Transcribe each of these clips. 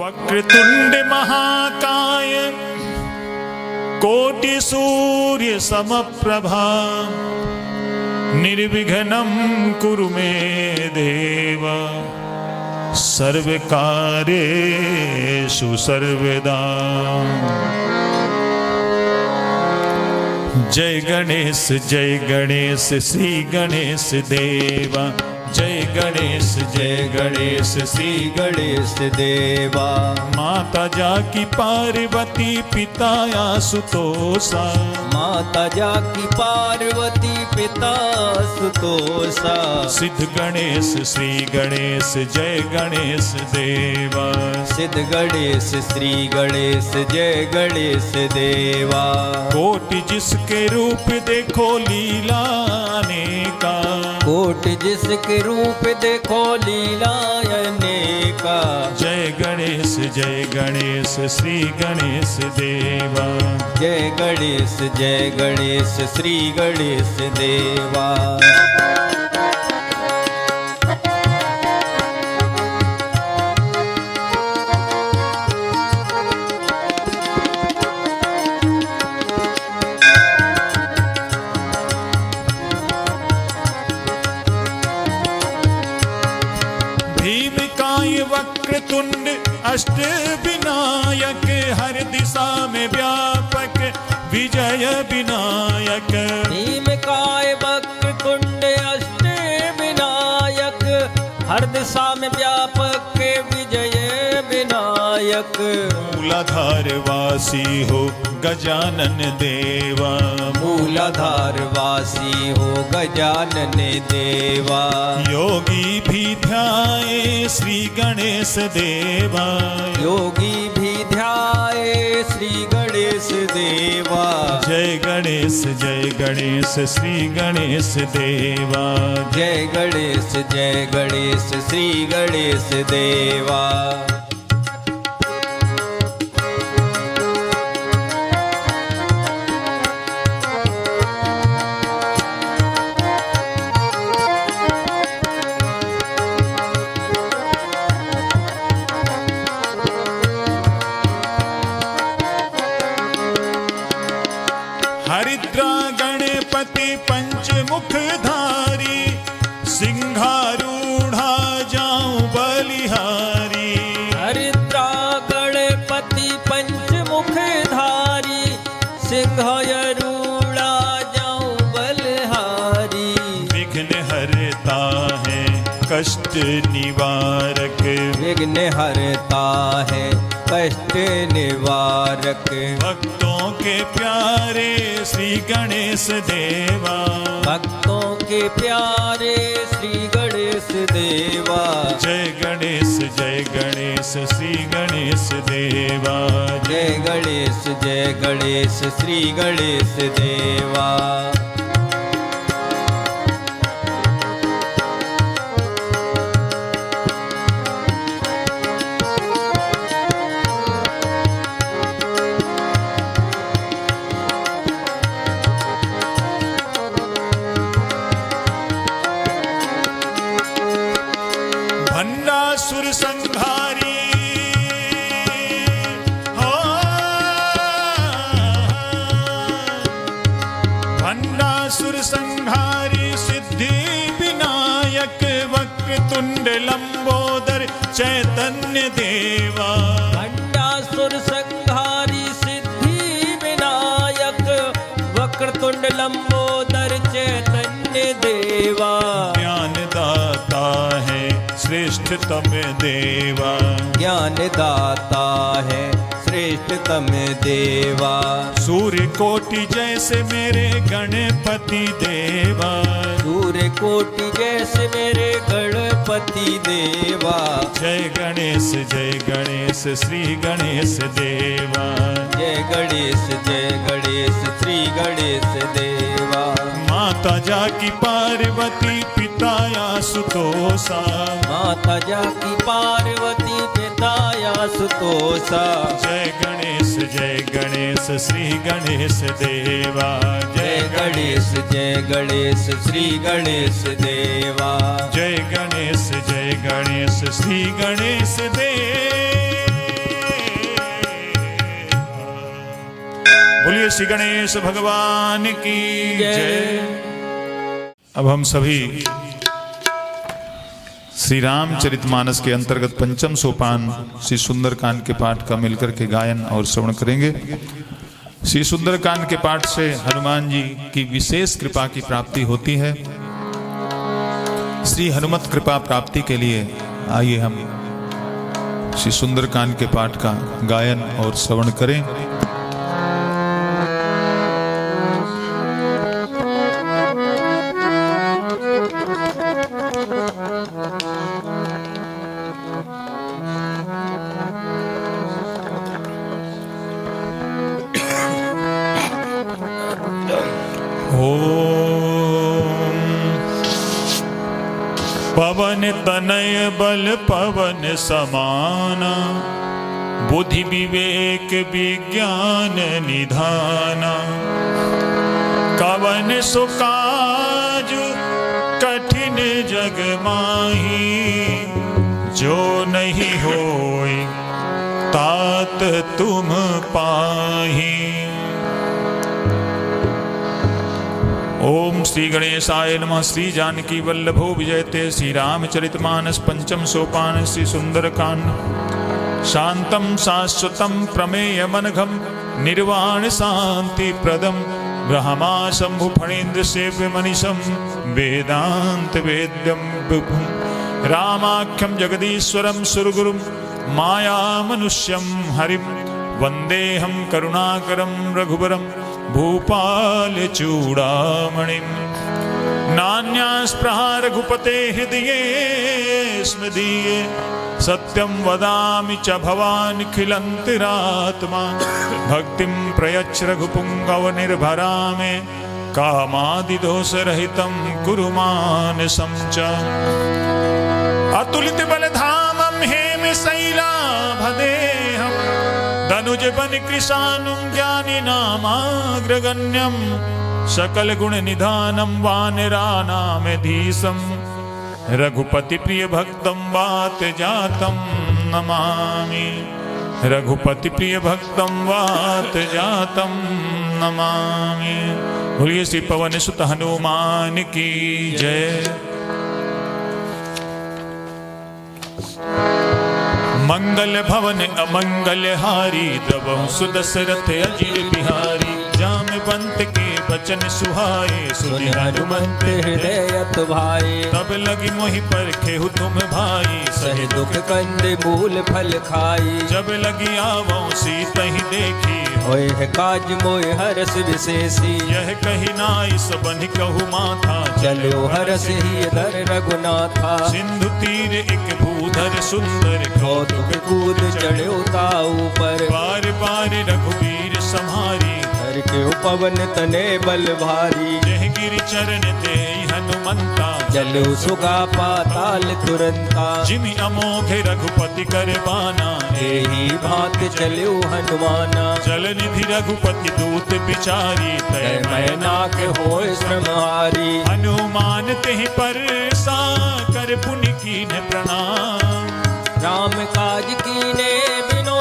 वक्रतुंड महाकाय कोटि सूर्य समप्रभा निर्विघ्नं कुरु मे देव सर्वकार्येषु सर्वदा। जय गणेश श्री गणेश देवा। जय गणेश श्री गणेश देवा। माता जाकी पार्वती पिता आशुतोषा। माता जाकी पार्वती पिता आशुतोषा। सिद्ध गणेश श्री गणेश जय गणेश देवा। सिद्ध गणेश श्री गणेश जय गणेश देवा। कोटि जिसके रूप देखो लीला अनेका। कोटि जिसके रूप देखो लीला अनेका। जय गणेश श्री गणेश देवा। जय गणेश श्री गणेश देवा। भीमकाय वक्रतुंड अष्ट विनायक हर दिशा में व्यापक विजय विनायक। भीमकाय वक्रतुंड अष्ट विनायक हर दिशा में व्यापक विजय विनायक। मूलाधार वासी हो गजानन देवा। मूलाधार वासी हो गजानन देवा। योगी भी ध्याए श्री गणेश देवा। योगी भी ध्याए श्री गणेश देवा। जय गणेश श्री गणेश देवा। जय गणेश श्री गणेश देवा। हरिद्रा गणपति पंचमुखधारी सिंहारूढ़ा जाऊं बलिहारी। हरिद्रा गणपति पंचमुखधारी सिंहारूढ़ा जाऊं बलिहारी। विघ्न हरता है कष्ट निवारक। विघ्न हरता है कष्ट निवारक। भक्तों के प्यारे श्री गणेश देवा। भक्तों के प्यारे श्री गणेश देवा। जय गणेश श्री गणेश देवा। जय गणेश श्री गणेश देवा। भंडासुर संहारी हो। भंडासुर संहारी सिद्धि विनायक वक्रतुंड लंबोदर चैतन्य देवा। भंडासुर संहारी सिद्धि विनायक वक्रतुंड लंबोदर चैतन्य देवा। ज्ञान दाता है श्रेष्ठतम देवा। ज्ञान दाता है श्रेष्ठतम देवा। सूर्य कोटि जैसे मेरे गणपति देवा। सूर्य कोटि जैसे मेरे गणपति देवा। जय गणेश श्री गणेश देवा। जय गणेश श्री गणेश देवा। माता जाकी पार्वती पिता आशुतोषा। माता जाकी पार्वती पिता आशुतोषा। जय गणेश श्री गणेश देवा। जय गणेश श्री गणेश देवा। जय गणेश श्री गणेश देवा। बोलिए श्री गणेश भगवान की जय। अब हम सभी श्री रामचरितमानस के अंतर्गत पंचम सोपान श्री सुंदरकांड के पाठ का मिलकर के गायन और श्रवण करेंगे। श्री सुंदरकांड के पाठ से हनुमान जी की विशेष कृपा की प्राप्ति होती है। श्री हनुमत कृपा प्राप्ति के लिए आइए हम श्री सुंदरकांड के पाठ का गायन और श्रवण करें। पवन तनय बल पवन समाना, बुद्धि विवेक विज्ञान निधाना। कवन सुकाज कठिन जग माही, जो नहीं होय तात तुम पाही। ओम श्री गणेशाय नमः। श्री जानकी वल्लभो विजयते। श्री रामचरितमानस पंचम सोपान श्री सुंदरकांड। शांतम शाश्वतम प्रमेयमनघम, निर्वाण शांति प्रदम, ब्रह्मा शंभु फणीन्द्र सेव्य मनीषम, वेदांत वेद्यम विभुम। रामाख्यम जगदीश्वरम सुरगुरुम, माया मनुष्यम हरिम, वंदेहम करुणाकरम रघुबरम, भूपाल चूड़ामणिम। नान्यास्पृहा रघुपते हृदये स्मदीये, सत्यं वदामि च भवान् खिलन्तिरात्मा। भक्तिं प्रयच्छ रघुपुङ्गव निर्भरा मे, कामादिदोषरहितं कुरु मानसं च। अतुलित बलधामं हेमशैलाभदेहं, धनुज बन कृशानुं ज्ञानी नामाग्रगण्यं। सकल गुण निधानं वानराणामेधीशं, रघुपति प्रिय भक्तं वात जातं नमामि। रघुपति प्रिय भक्तं वात जातं नमामि। बोलिए श्री पवन सुत हनुमान की जय। मंगल भवन अमंगल हारी, द्रवहु सुदशरथ अजिर बिहारी। जामवंत के बचन सुहाए, सुनि हनुमंत हृदय भाई। तब लगी मोहि परखेहु तुम भाई, सहि दुख कंद मूल फल खाई। जब लगी आवो सीतहि देखी, होय है काज मोय हरस विशेषी। यह कही नाई सबनि कहु माथा, चलो हरस ही धर रघुनाथा। सिंधु तीर एक भूधर सुंदर, कौतुक कूद चढ़ो ताऊ पर। बार बार रघुवीर सम्हारी, हर के पवन तने बल भारी। जह गिरि चरण दे हनुमंता, चलो सुगा पाताल तुरंता। जिमि अमोघ रघुपति कर बाना, एही भांत चलो हनुमाना। जल निधि रघुपति दूत बिचारी, तय मैनाक होय श्रमहारी। हनुमान तेहि पर सा कर पुनि कीन्ह प्रणाम। राम काज कीने बिनो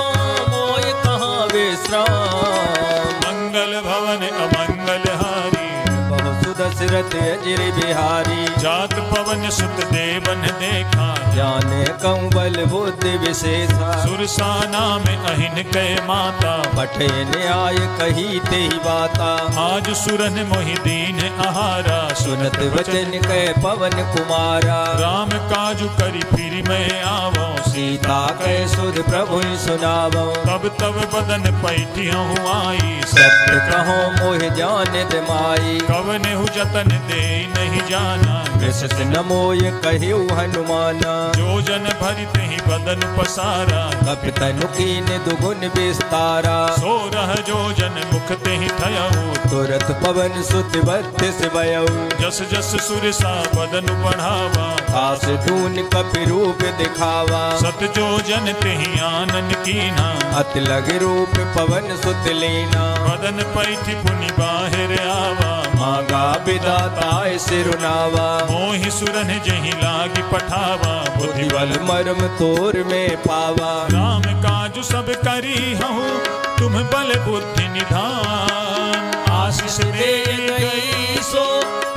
मोय कहाँ विश्राम। मंगल भवन अमंगल हारी, बहु सुदशरथ अजिर बिहारी। जात पवन सुत देवन देखा, जाने कंवल बुद्धि विशेषा। सुरसाना में अहिन कै माता, पठे न्याय कही तेहि बाता। आज सुरन मोहि दीन आहारा, सुनत वचन कै पवन कुमारा। राम काजु करि फिर मैं आवो, सीता कै सुध प्रभु सुनावो। तब तब बदन पैठियहु आई, सत्य कहो मोह जान माई। कवनेहु जतन दे नहीं जाना, कृष्ण न मोय कहिउ हनुमाना। जो जन भरित ही बदन पसारा, कपितनु कीन दुगुन विस्तारा। सो रह जो जन मुख ते ही थयऊ, तुरत पवन सुत बत्तीस भयउ। जस जस सुरसा बदन बढ़ावा, आस दून कपि रूप दिखावा। सत जो जन ते ही आनन कीना, अत लग रूप पवन सुत लीना। बदन पैठ पुनि बाहिर आवा, मांगा विदाताय सिरुनावा मोहि सुरन जहि लागी पठावा बुद्धि बल बुद्धिबल मर्म तोर में पावा राम काजु सब करी हूँ तुम बल बुद्धि निधान आशीष दे गई सो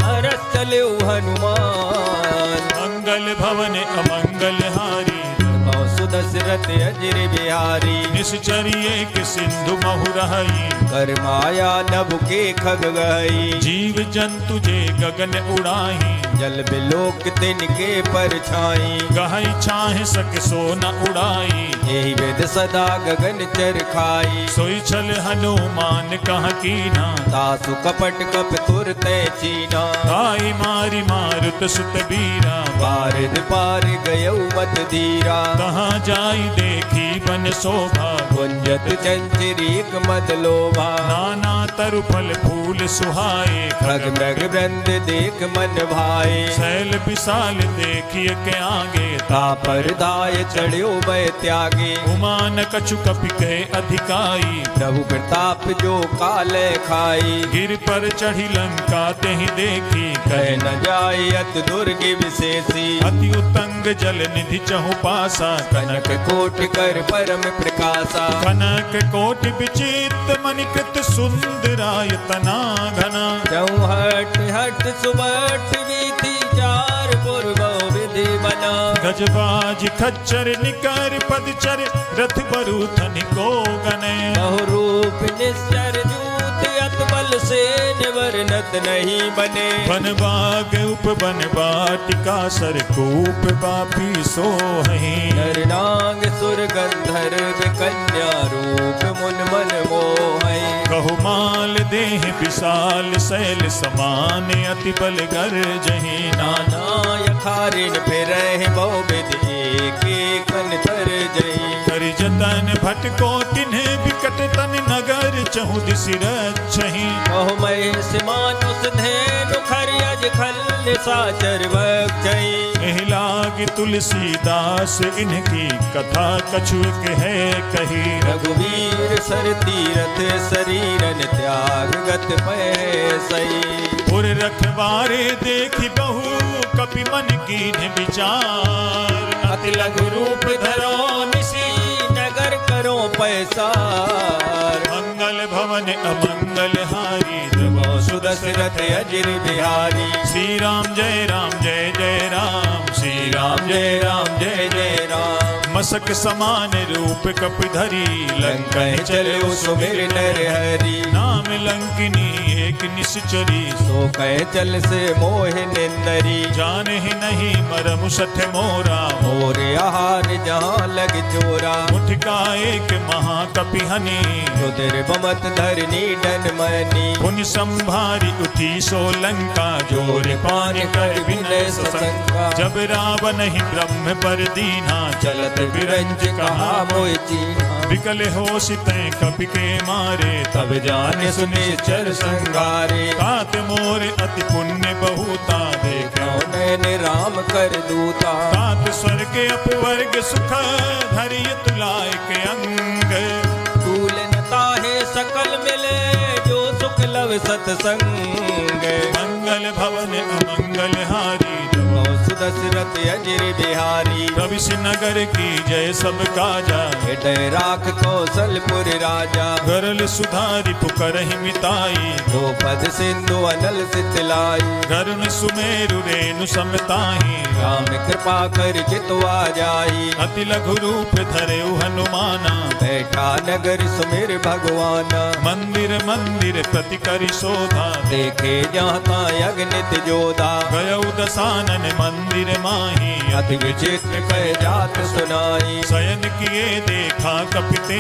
हरत चले हनुमान मंगल भवन अमंगल हारी सुदशरथ अजर बिहारी निश्चर्य के सिंधु महु रही कर माया नभ के खग गई जीव जंतु जे गगन उड़ाही जल बिलोक तिनके परछाई गहई छाह सक सो न उड़ाई यही वेद सदा गगन चर खाई सोई छल हनुमान कह कीना तासु कपट कप तुर तय चीना आई मारी मारुत सुत बीरा पारिद पार गयौ मत धीरा कहाँ जाई देखी बन शोभा गुंजत चंचरीक मद लोभा नाना तरु फल फूल सुहाए खग मृग वृंद देख मन भाए शैल विशाल देखिए के आगे तापर दाय चढ़्यो भय त्यागे उमान कछु कपि के अधिकाई प्रभु प्रताप जो काल खाई गिर पर चढ़ी लंका तेहि देखी कह न जाय अत दुर्ग विशेषी अति उतंग जल निधि चहु पासा कनक कोट कर परम प्रकाशा कनक कोटि विचित्र मणिकृत सुंदरायतना घना चौहट हट सुबट विधि चार पूर्व विधि बना गजबाज खच्चर निकर पदचर रथ बरूथन को गने बहुरूप निश्चर जूत अत बल से निवर्णत नहीं बने वन बाग उप वन बाटिका सरकूप बापी सोहि नरनांग सुर गंधर्व कन्या रूप मुन मन मोहै कहु माल देह विशाल शैल समान अति बल गर जही नाना नाना यखारिन फिर बहु विधि एक कर जई करि जतन भटको तिन्ह विकट तन नगर चहु दिसि रक्षहि बहु महेश मानुष धेनु खरियज खल साचर बक्षई एहि लाग तुलसीदास इनकी कथा कछुक है कही रघुवीर सर तीरथ शरीरन त्याग गत पैसई पुर रखवारे देखि बहु कपि मन कीन्ह विचार अति लघु रूप धरो निशी नगर करो पैसार मंगल भवन अमंगल हारी सुदशरथ अजर बिहारी श्री राम जय जय राम श्री राम जय जय राम मसक समान रूप कप धरी लंका लंका चलो सुमिर नर हरि नाम लंकिनी एक निश्चरी सो कह चल से मोह निंदरी जान ही नहीं मरम सठ मोरा मोर आहार जहाँ लग चोरा मुठका एक महाकपि हनी रुद्र बमत धरनी डन मनी पुनि संभारी उठी सो लंका जोर पान कर विनय सशंका जब रावण ही ब्रह्म पर दीना चलत बिरंज कहा मोह चीना विकल हो सिते कपि के मारे तब जाने सुने चर संगारे तात मोर अति पुण्य बहुता देख नैन राम कर दूता तात स्वर्ग अपवर्ग सुख धरिय तुलाय के अंग तूलनता है सकल मिले जो सुख लव सतसंग मंगल भवन अमंगल हारी सुदशरथ अजर बिहारी रवि नगर की जय सब काजा हृदय राख कौशलपुर राजा गरल सुधारी पुकरहि मिताई द्रौपद सिंधु अनल सितलाई गरुण सुमेरु रेणु समताही राम कृपा कर जितवा जाई अति लघु रूप धरे हनुमाना बैठा नगर सुमिर भगवाना मंदिर मंदिर प्रति करि शोधा देखे जाता अग्नित जोधा गयौ दसानन मंदिर माही अति विचित्र कह जात सुनाई शयन किए देखा कपिते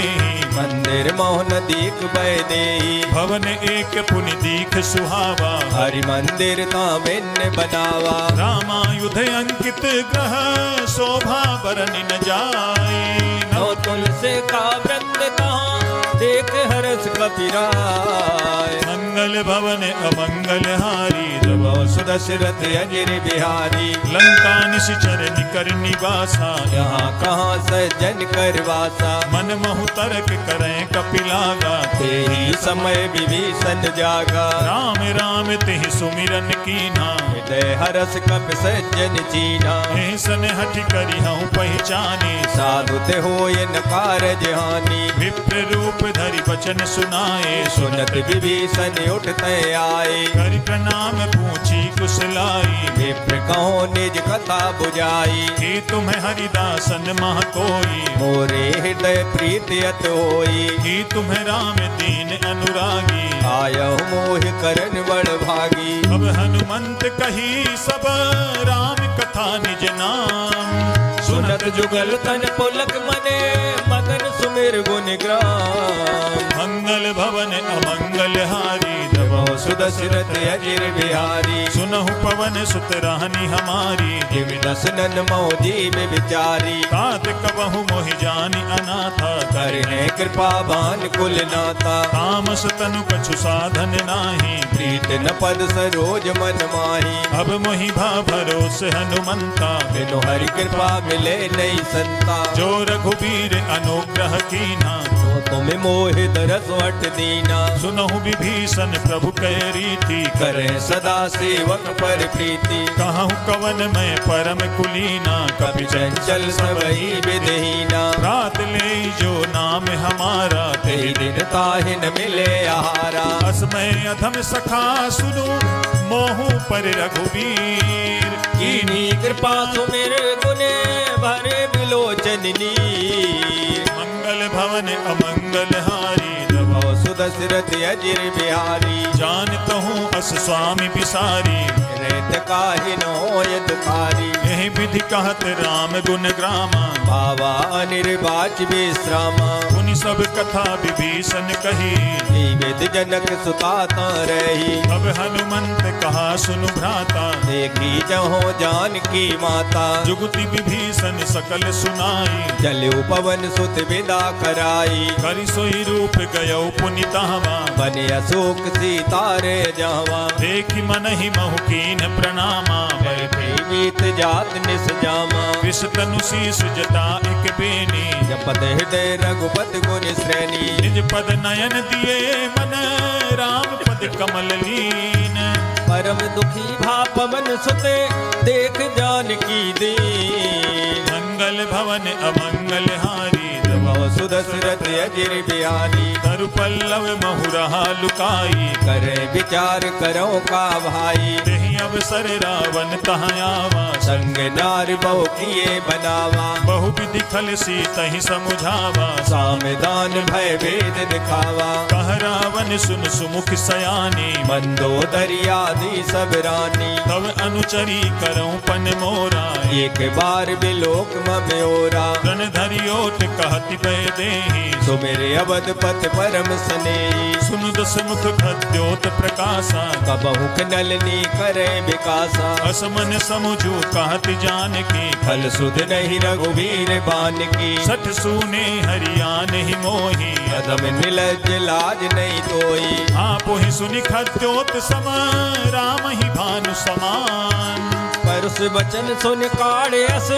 मंदिर मोहन दीक बह देई भवन एक पुनि दीख सुहावा हरि मंदिर ता भिन्न बनावा रामायुध अंकित ग्रह शोभा बरन न जाए नौ तुलसी का वृंद कहाँ देख हरस कपिराय। मंगल भवन अमंगल हारी प्रभो सुदशरथ अजिर बिहारी। लंका निश्चर निकर निवासा यहाँ कहाँ सज्जन कर वासा। मन महु तर्क करें कपिलागा ते ही समय विभीषण जागा। राम राम तेहि सुमिरन कीना हृदय हरस कपि सज्जन चीना। ऐसन हठ करी हूँ पहचाने साधु ते होय न कारज हानि। विप्र रूप धरि वचन सुनाए सुनत विभीषण उठते आए। कर प्रणाम पूछी कुशलाई विप्र कहो निज कथा बुझाई। हे तुम्हें हरिदासन मह कोई मोरे हृदय प्रीति अत होई। हे तुम्हें राम दीन अनुरागी आयहु मोहि करन बड़ भागी। अब हनुमंत कही सब राम कथा निज नाम सुनत जुगल तन पुलक मने मगन सुमिर गुण ग्राम। मंगल भवन अमंगल हारी प्रभो सुदशरथ अजिर बिहारी। सुनहु पवन सुत रानी हमारी जिम दसनन मो जीव विचारी। तात कबहु मोहि जानी अनाथा करने कृपा बान कुल नाता। तामस तनु कछु साधन नाही प्रीत न पद सरोज मन माही। अब मोहि भा भरोस हनुमंता बिनु हरि कृपा मिले नहीं संता। जो रघुबीर अनुग्रह कीना तो तुम्हें मोहि दरस वट दीना। सुनहु विभीषण प्रभु कै रीति करे सदा सेवक पर प्रीति। कहूँ कवन में परम कुलीना कपि चंचल सबई विधहीना। रात ले जो नाम हमारा ते दिन ताहि न मिले आहारा। असमय अधम सखा सुनो मोहु पर रघुवीर कीनी कृपा सुमिर गुने भरे बिलोचन नीर। मंगल भवन अमंगल हारी प्रभो सुदशरथ अजिर बिहारी। जानत हूँ अस स्वामी बिसारी रेत काहि न होय दुखारी। यही विधि कहत राम गुण ग्रामा बाबा अनिर्वाच विश्रामा। उन सब कथा विभीषण कही जीवित जनक सुताता रही। अब हनुमंत कहा सुनु भ्राता देखी जहो जानकी माता। जुगति विभीषण सकल सुनाई जलु पवन सुत विदा कराई। करि सोई रूप गयो पुनितावा बने अशोक सीतारे जावा। देखि मन ही महु कीन प्रणामा बैठे मीत जात निस जामा। विष तनु शीस जटा एक बेनी जपत हृदय रघुपत गुण श्रेणी। निज पद नयन दिए मन राम पद कमल लीन परम दुखी भा पवन सुते देख जानकी दीन। मंगल भवन अमंगल हारी प्रभो सुदशरथ अजिर बिहारी। तरु पल्लव महु रहा लुकाई करे विचार करो का भाई। तेहि अवसर रावण तहाँ आवा संग नार बहु किए बनावा। बहु विधि खल सी तहि समुझावा सामदान भय भेद दिखावा। कह रावण सुन सुमुख सयानी मंदोदरी आदि सब रानी। तब अनुचरी करऊं पन मोरा एक बार बिलोक मम्योरा। रण धरियोट कहति पै देहि सुमेरे अवध पथ परम स्नेही। सुनु दस मुख खद्योत प्रकाशा कबहु नलनी करे विकासा। असमन समुझू कहति जानकी फल सुध नहीं रघुवीर बान की। सठ सूने हरियान ही मोही अदम निलज लाज नहीं तोई। आप ही सुनि खद्योत सम राम ही भानु समान परुष वचन सुन काढ़े अस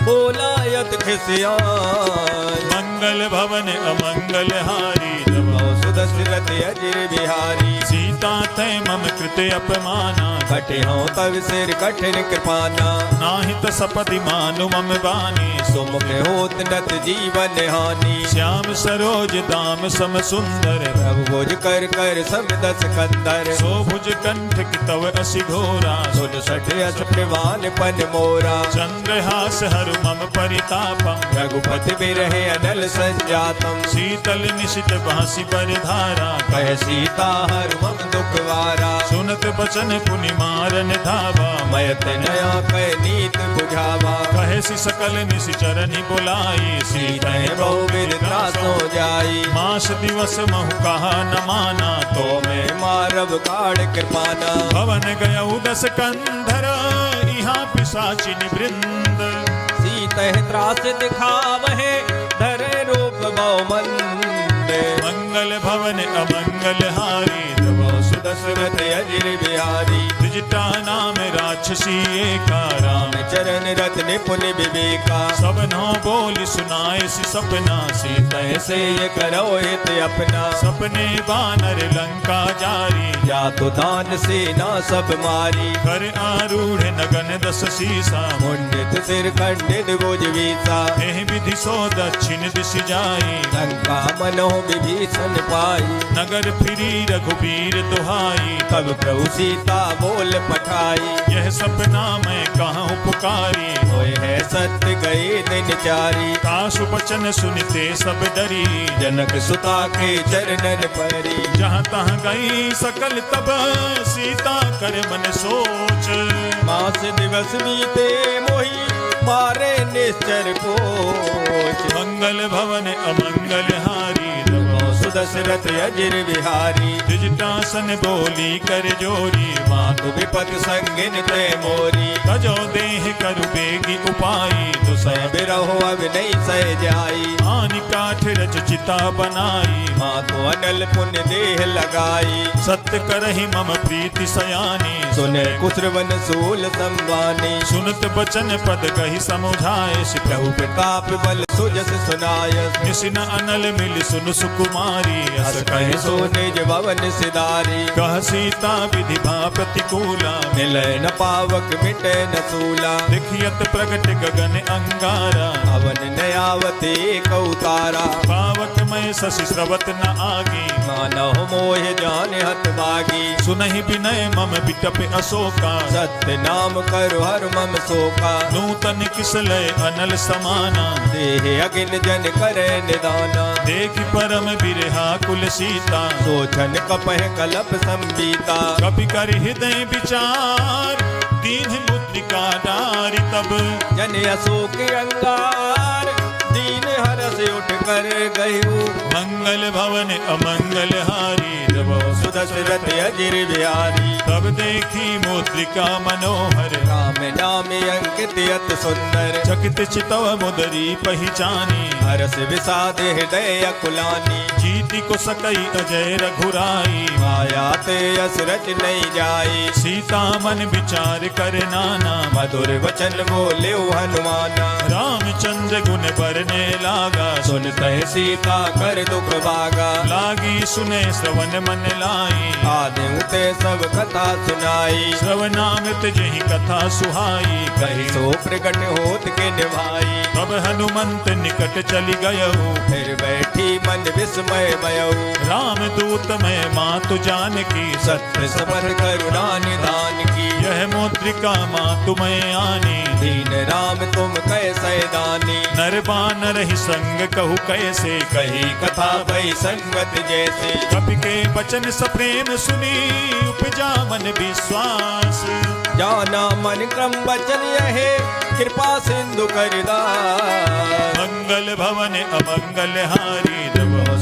बोला यत खिसियान। मंगल भवन अमंगल हारी प्रभो सुदशरथ अजिर बिहारी। सीता तय मम कृते अपमाना कटे हो तव सिर कठिन कृपाना। नाहित सपदि मानु मम बानी सुमुख होत नत जीवन हानि। श्याम सरोज दाम सम सुंदर प्रभु भुज कर कर सब दस कंदर। शोभुज कंठ की तव असि घोरा सुन सठ अस प्रवान पन मोरा। चंद्रहास हरु मम परितापम रघुपति बिरहे अनल संजातम। शीतल निशित बांसी परिधारा कह सीता हर मम दुखवारा। सुनत बचन पुनि मारन धावा मयत नया कह नीत बुझावा। कहे सि सकल निशिचरनि बुलाई सीते बहु विरता सो जाई। मास दिवस महु कहा न माना तो मैं मारब काढ़ कृपाना। भवन गयउ दस कंधर यहाँ पिशाचिन वृंद सीते त्रास दिखावहे धरे रूप बहु मंद। मंगल मंगल भवन अमंगल हारी तब सुदशरथ अजिर बिहारी त्रिजटा नाम राक्षसी एका राम चरण रत निपुण विवेका सब नौ बोल सुनाए सी सपना सीता ऐसे ये करो हित अपना सपने बानर लंका जारी या तो दान सेना सब मारी कर आरूढ़ नगन दस सीसा मुंडित सिर खंडित भुज वीसा एह विधि सो दक्षिण दिश जाई लंका मनो विभीषण पाई नगर फिरी रघुबीर दुहाई तब प्रभु सीता बोल पठाई यह सपना मैं कहाँ पुकारी होए है सत्य गए दिन चारी काशु बचन सुनते सब डरी जनक सुता के चरणन परी जहाँ तहाँ गई सकल तब सीता कर मन सोच मास दिवस बीते मोही मारे निश्चर पोच मंगल भवन अमंगल हारी सुदशरथ अजिर बिहारी द्विजटासन बोली कर जोरी मातु विपत संगिन ते मोरी तजो देह करु बेगी उपाई तो सह बिरहो अब नहीं सह जाई आनि काठ रच चिता बनाई मातु अनल पुण्य देह लगाई सत्य करहि मम प्रीति सयानी सुने कुसुरवन सूल संवानी सुनत बचन पद कहि समुझाए प्रभु प्रताप बल सुजस सुनाय निसिन अनल मिल सुन सुकुमारी हस कहे सो निज भवन सिधारी कह सीता विधि भा प्रतिकूला मिले न पावक मिटे न सूला देखियत प्रगट गगन अंगारा अवन नयावते कौतारा पावक में शशि स्रवत न आगी मानव मोह जान हत बागी सुनहि विनय मम बिटप अशोका सत्य नाम करो हर मम शोका नूतन किसलय अनल समाना देह अगिन जन करे निदाना देख परम बिरहा कुल सीता सोचन कपह कलप संबीता कपि कर हृदय विचार दीन मुद्रिका डारी तब जन अशोक अंगार दीन हरस उठ कर गयु मंगल भवन अमंगल हारी सुदशरथ अजिर बिहारी तब देखी मुद्रिका मनोहर राम नाम अंकित अत सुंदर चकित चितव मुदरी पहचानी हरस विषाद हृदय अकुलानी जीति को सकई अजय रघुराई माया ते असरच नहीं जाई सीता मन विचार कर नाना मधुर वचन बोले हनुमाना रामचंद्र गुण बरने लागा सुनते सीता कर दुख भागा लागी सुने श्रवण मन लाई आदि उते सब कथा सुनाई श्रवणामृत जही कथा सुहाई कही सो प्रकट होत के निभाई तब हनुमंत निकट चली गयऊ फिर बैठी मन विस्मय भयऊ राम दूत में मातु जानकी सत्य सबर करुणा निधान की यह मुद्रिका मातु में आनी दीन राम तुम कैसे दानी नर बानर ही संग कहू कैसे कही कथा भई संगत जैसे कपि के वचन सप्रेम सुनी उपजा मन विश्वास जाना मन क्रम वचन यहे कृपा सिंधु करदास मंगल भवन अमंगल हारी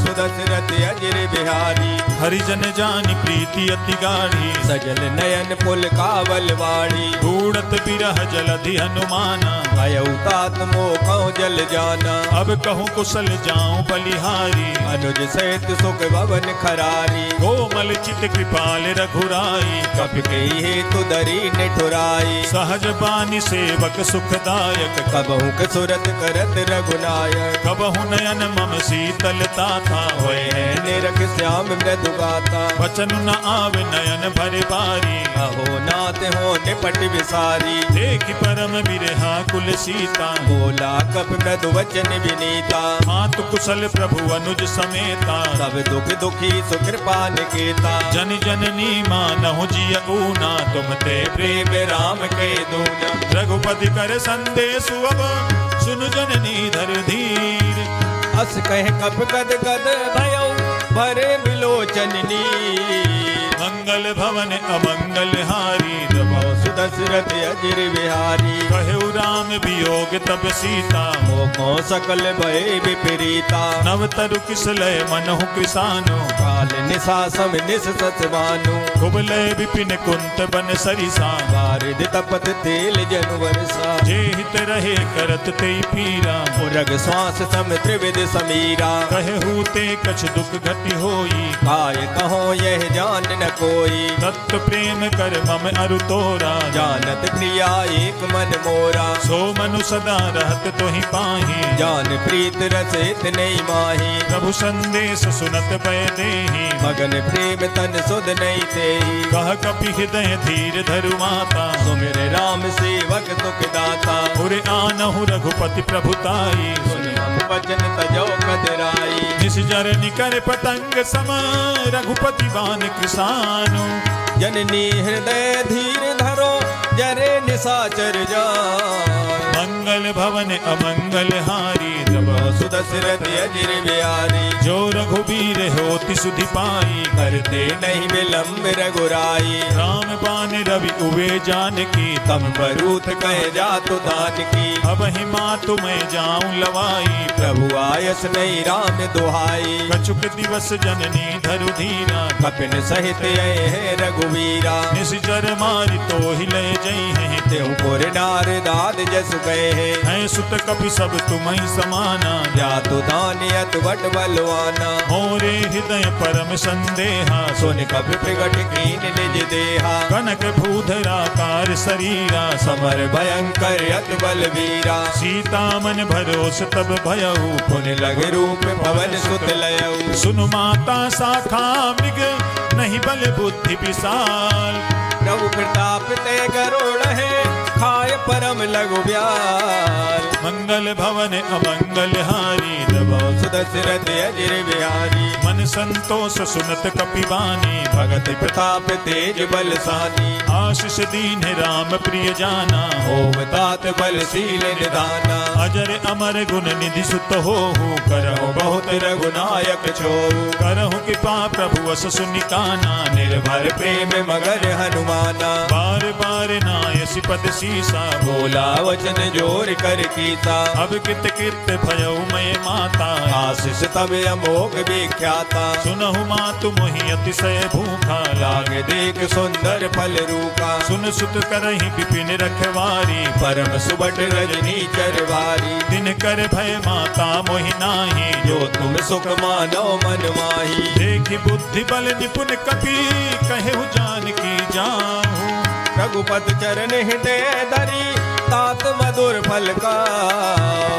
सुदशरथ अजिर बिहारी हरिजन जानी प्रीति अति गाढ़ी सजल नयन पुल कावल वाड़ी बूढ़त बिरह जलधि हनुमाना भयउतात मोखौ जल जाना अब कहूँ कुशल जाऊं बलिहारी अनुज सहित सुख भवन खरारी कोमल चित कृपाल रघुराई कपि के हेतु दरी निठुराई सहज बानी सेवक सुखदायक कबहु के सुरत करत रघुनायक कबहु नयन मम शीतलता था होए है निरख श्याम मृदु गाता वचन न आवे नयन भरे बारी अहो नाथ हो निपट विसारी देख परम बिरहा कुल सीता बोला कप मृदु वचन विनीता मातु कुशल प्रभु अनुज समेता सब दुख दुखी सुकृपा निकेता जन जननी मानहु जिय ऊना तुम ते प्रेम राम के दूना रघुपति कर संदेश अब सुन जननी धर धीर अस कह कप गद गद भयो भरे बिलोचन नीर मंगल भवन अमंगल हारी प्रभु सुदशरथ अजिर बिहारी। कहु राम वियोग तब सीता, मोको सकल भय विपरीता। नव तरु किसलय मनहु कृसानु, काल निशा सम निस सतवानु। कुबलय विपिन कुंत बन सरिसा, बारिद तपत तेल जन वर्षा। जे हित रहे करत ते पीरा, उरग श्वास सम त्रिविध समीरा। कहु ते कछ दुख घटि होई, काय कहो यह जान न कोई। तत्व प्रेम कर मम अरु तोरा, जानत प्रिया एक मन मोरा। सो मनु सदा रहत तोहि पाहि, जान प्रीत रसित नहीं माही। प्रभु संदेश सुनत पय देहि, मगन प्रेम तन सुध नहीं तेहि। कह कपि हृदय धीर धरु माता, सुमिर राम सेवक तुक दाता। उरे आनहु रघुपति प्रभुताई, सुनि हम वचन तजो कदराई। निस जर निकर पतंग सम, रघुपति बान कृसानु। जननी हृदय धीर धरो, जरे निशाचर जान। मंगल भवन अमंगल हारी, तब सुदशरथ अजिर बिहारी। जो रघुबीर होति सुधि पाई, करते नहीं विलम्ब रघुराई। राम बान रवि उवे जानकी, तम बरूथ कह जातु दान की। अब ही मातु मैं जाऊं लवाई, प्रभु आयस नहीं राम दुहाई। कछुक दिवस जननी धरु धीरा, कपिन सहित आए है रघुवीरा। निश्चर मारि तो हिले जई हैं, तेहु पुर नार दाद जस गए हैं। है सुत कपि सब तुम्हि समाना, जातु दानियत बट बलवाना। मोरे हृदय परम संदेहा, सुन कपि प्रगट कीन निज देहा। कनक भूधराकार शरीरा, समर भयंकर अत बलवीरा। सीता मन भरोस तब भयऊ, पुन लग रूप पवन सुत लयऊ। सुनु माता शाखा मृग, नहीं बल बुद्धि विशाल। प्रभु प्रताप ते गरुड़ है, खाय परम लघु ब्याल। मंगल भवन अमंगल हारी, तब सुदशरथ अजिर बिहारी। मन संतोष सुनत कपिवानी, भगत प्रताप तेज बलसानी। आशीष दीन राम प्रिय जाना, ओम तात बलशील निदाना। अजर अमर गुण निधि सुत होहु, करहु बहुत रघुनायक छोहु। करहु कृपा प्रभु अस सुनिकाना, निर्भर प्रेम मगर हनुमाना। बार बार नायसि पद सीसा, बोला वचन जोर कर कीता। अब कित कित भयउ मैं माता, आशीष तब अमोघ विख्याता। सुनहु मातु मोहि अतिशय भूखा, लाग देख सुंदर फल रूपा। सुन सुत करहि विपिन रखवारी, परम सुबट रजनी चरवारी। दिन कर भय माता मोहि नाही, जो तुम सुख मानो मन माही। देखि बुद्धि बल निपुण कपि, कहु जानकी जाहू। रघुपत चरण हृदय धरी, तात मधुर फल का।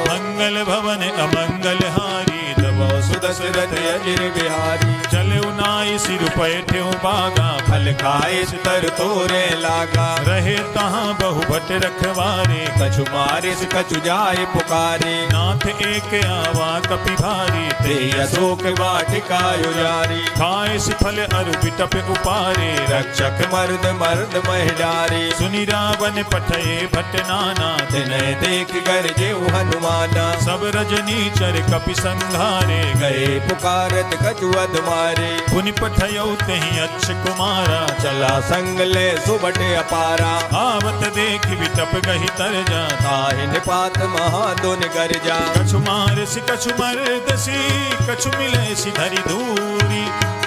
मंगल भवन अमंगल हारी, तब सुदशरथ अजिर बिहारी। चले नाई सिर पैठ्यु बागा, फल खाए तर तोरे लागा। रहे तहाँ बहु भट रखवारे, कछु मारिस कछु जाय पुकारे। नाथ एक आवा कपि भारी, ते अशोक वाटिका उजारी। खाए फल अरु बिटप उपारे, रक्षक मर्द मर्द महिडारी। सुनि रावण पठये भट नाना, तिनय देख गरजे हनुमाना। सब रजनी चर कपि संघारे, गए पुकारत कछु अध मारे। पुनि पठयौ तेहि अच्छ कुमारा, चला संग ले सुबट अपारा। आवत देख बिटप गहि तरजा, ताहि निपात महादुन गरजा। कछु मारसि कछु मरदसी, कछु मिलैसि धरि दूरी।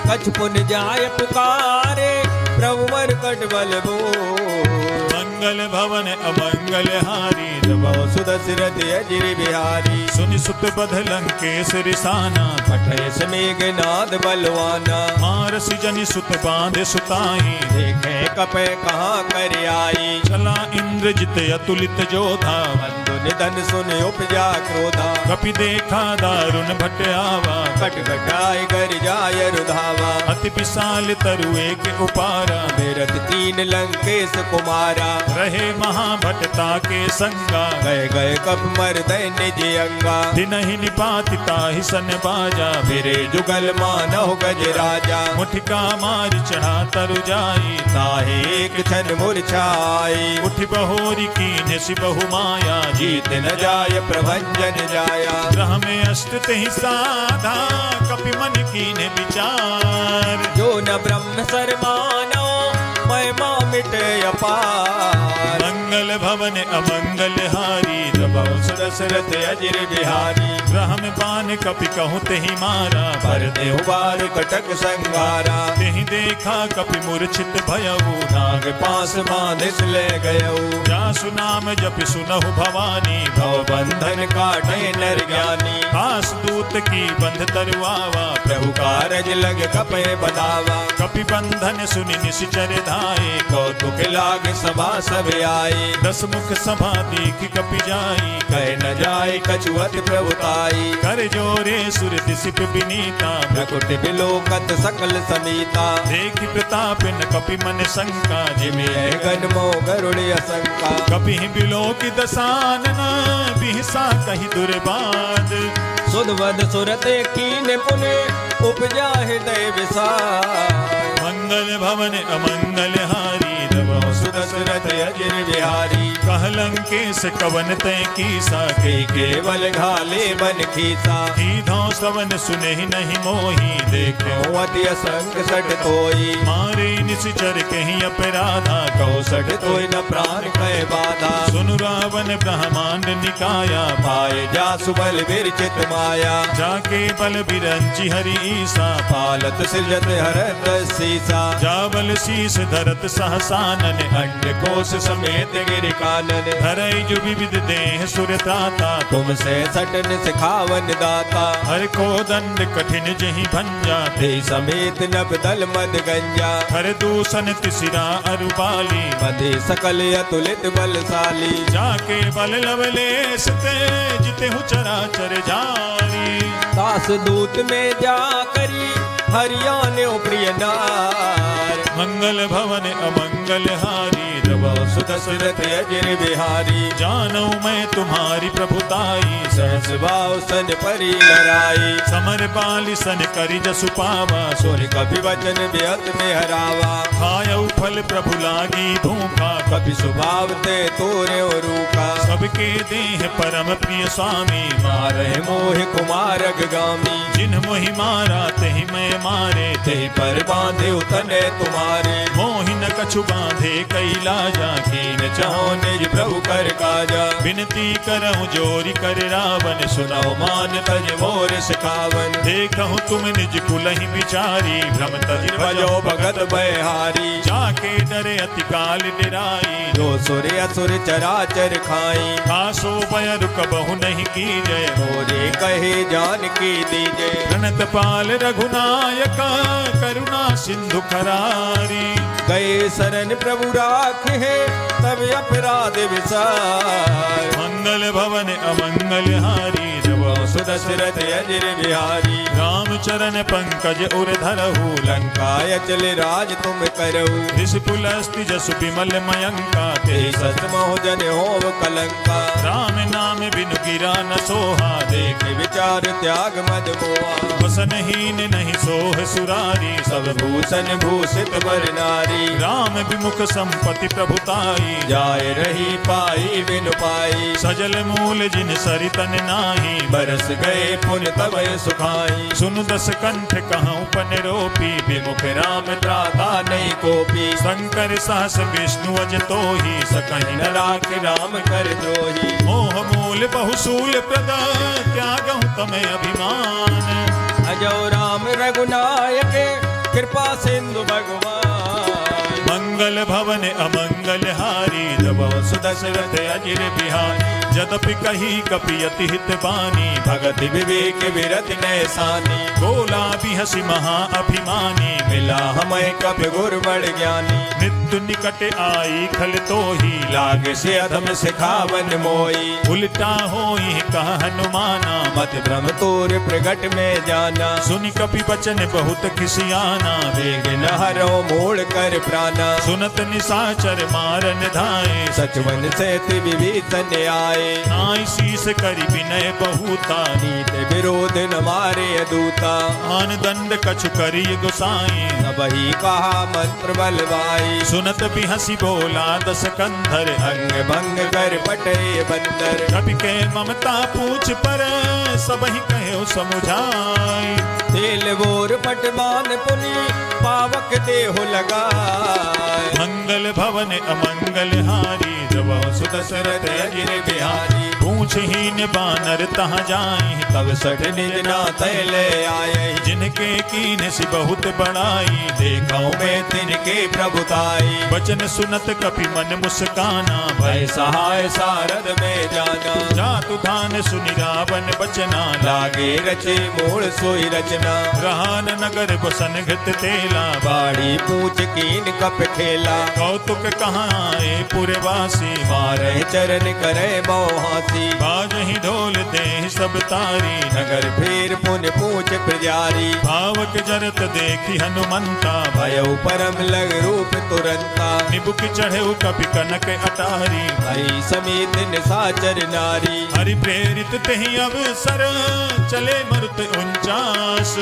कछु पुन जाय पुकारे, प्रभु मरकट बल बोल। मंगल भवन अमंगल हारी, तब सुदशरथ अजिर बिहारी। सुनि सुत बध लंकेश रिसाना, पठय मेघनाद बलवाना। मारसि जनि सुत बांधे सुताई, देखे कपे कहाँ कर आई। चला इंद्रजित अतुलित जोधा, बंधु निधन सुन उपजा क्रोधा। कपि देखा दारुण भट आवा, कट कटाय कर जाय रुधावा। अति विशाल तरु एक उपारा, मेरठ तीन लंकेश कुमारा। रहे महाभटता के संगा, गए गए कप मर निज अंगा। दिनहि निपाति ताहि सन बाजा, मेरे जुगल मानव गज राजा। मुठिका मारि चढ़ा तरु जाई, ताहे एक क्षण मूर्छाई। उठ बहोरी कीन्ह सि बहु माया, जीत न जाय प्रभंजन जाया। ग्रह में अष्ट तेहि साधा, कपि मन कीन्ह विचार। जो न ब्रह्म सर मानो, महिमा मिटे अपार। मंगल भवन अमंगल हारी प्रभु सुदशरथ अजिर बिहारी। ब्रह्म बान कपि कहूँ तेहि मारा पर देहु बार कटक संगारा। तेहि देखा कपि मूर्छित भयऊ नाग पास बांधिस ले गयऊ। जासु नाम जपि सुनहु भवानी भव बंधन काटे नर ज्ञानी। खास दूत की बंध तरुआवा प्रभु कारज लग कपे बनावा। कपि बंधन सुनि निश्चर धाये कौतुक लाग सभा सब आई। दस मुख सभा देख कपि जाई कह न जाय कछुअत प्रभुताई। कर जोरे सुर दिसिप बिनीता प्रकुट बिलोकत सकल समीता। देखि प्रताप न कपि मन शंका जिमे गण मो गरुड़ असंका। कपि बिलोकि दसानना बिहसा कहि दुर्बाद सुधवद सुरते कीन पुने उपजा हृदय विसार। मंगल भवन अमंगल हारी सुदशरथ अजिर बिहारी। कहलंकेश कवन तय कीसा के केवल घाले बन खीसा। कीधौ सवन सुने नहीं मोही देखे अति असंग सट तोई। मारे निश्चर कहीं अपराधा कौसठ तोय न प्राण कह बाधा। सुनु रावण ब्रह्मांड निकाया पाए जा सुबल विरचित माया। जाके बल बिरंची हरि ईसा पालत सृजत हरत सीसा। जावल शीस धरत सहसानन अंड कोश समेत गिर कानन। धरई जो विविध देह सुरताता तुमसे सटन सिखावन दाता। हर को दंड कठिन जही भंजा ते समेत नभ दल मद गंजा। हर दूषण तिसिरा अरुबाली मधे सकल अतुलित बलशाली। जाके बल लवलेश ते जिते हु चराचर जारी। दास दूत में जा करी हरियाणे प्रिय नार। मंगल भवन अमंगल हारी सुदशरथ अजिर बिहारी। जानू मैं तुम्हारी प्रभुताई सहस भाव सन परी लड़ाई। समर बाली सन करी जसु पावा सुन कभी वचन बेअत में हरावा। खायऊ फल प्रभु लागी भूखा कभी स्वभाव ते तोरे रूखा। सबके देह परम प्रिय स्वामी मारे मोह कुमार गामी। जिन मोहि मारा तेहि मैं मारे तेहि पर बांधे उतने तुम्हारे। मोहि न कछु बांधे कैला जाकीन चाहो निज प्रभु कर काजा। विनती करहु जोरी कर रावण सुनाओ मान तज मोर सिखावन। देखहु तुम निज कुलहि बिचारी भ्रम तज भजो भगत बहारी। जाके डरे अति काल डिराई जो सुर असुर चराचर खाई। खासो भय रुक बहु नहीं की जय मोरे कहे जान की दीजे। प्रणत पाल रघुनायक करुणा सिंधु खरारी। गए शरण प्रभु राख है तब अपराध विसार। मंगल भवन अमंगल हारी सुदशरथ अजिर बिहारी। राम चरण पंकज उर धरहु लंकाय चले राज तुम करहु। ऋषिपुलस्ति जसु विमल मयंका ते सत मोह जन होव कलंका। राम नाम बिनु गिरा न सोहा देख विचार त्याग मद मोहा। वसनहीन नहीं सोह सुरारी सब भूषण भूषित बर नारी। राम विमुख संपत्ति प्रभुताई जाय रही पाई बिनु पाई। सजल मूल जिन सरितन नाही बरस गए पुन तब सुखाई। सुनु दस कंठ कहूँ पन रोपी विमुख राम त्राता नहीं कोपी। शंकर सहस विष्णु अज तो ही सकहि न राख राम कर द्रोही। मोह मूल बहुसूल प्रद त्यागहु तमें अभिमान। अजो राम रघुनायक कृपा सिंधु भगवान। मंगल भवन अमंगल हारी सुदशरथ अजिर बिहारी। जदपि कही कपि अति हित बानी भगत विवेक विरत नैसानी। बोला बिहसी महा अभिमानी मिला हमें कप गुर बड़ ज्ञानी। मृत्यु निकट आई खल तो ही लाग से अधम सिखावन मोई। उल्टा होई कह हनुमाना मत भ्रम तोर प्रगट में जाना। सुनि कपि बचन बहुत खिसियाना वेग न हरो मोड़ कर प्राणा। सुनत निशाचर मारन धाये सचवन से विभीषण आए। नाई शीस करि विनय बहुता नीत विरोध न मारे दूता। आन दंड कछु करिय गोसाई वही कहा मंत्र बलवाई। सुनत बिहसी बोला दस कंधर अंग भंग कर पटे बंदर। कपि के ममता पूछ पर सबहि कहो समुझाई। ते नील बोर पटमान पुनि पावक देहो लगाए। मंगल भवन अमंगल हारी जब सुदशरथ अजिर बिहारी। पूछहीन बानर तहाँ जाई तब सठ निज नाथ ले आए। जिनके कीन सी बहुत बड़ाई देखा में तिनके प्रभुताई। वचन सुनत कपि मन मुस्काना भय सहाय सारद में जाना। जातु धान सुनि रावण बचना लागे रचे मूल सोई रचना। रहान नगर बसन घृत तेला बाड़ी पूछ कीन कप खेला। कौतुक कहाँ आए पुरवासी मारे चरण करे मोहासी। बाजहि ढोल दे सब तारी नगर फिर पुन पूछ प्रजारी। भावक जरत देखी हनुमंता भयउ परम लग रूप तुरंता। निबुक चढ़े कपि कनक अटारी हरि समेत निशाचर नारी। हरि प्रेरित तेहि अवसर चले मरुत 49।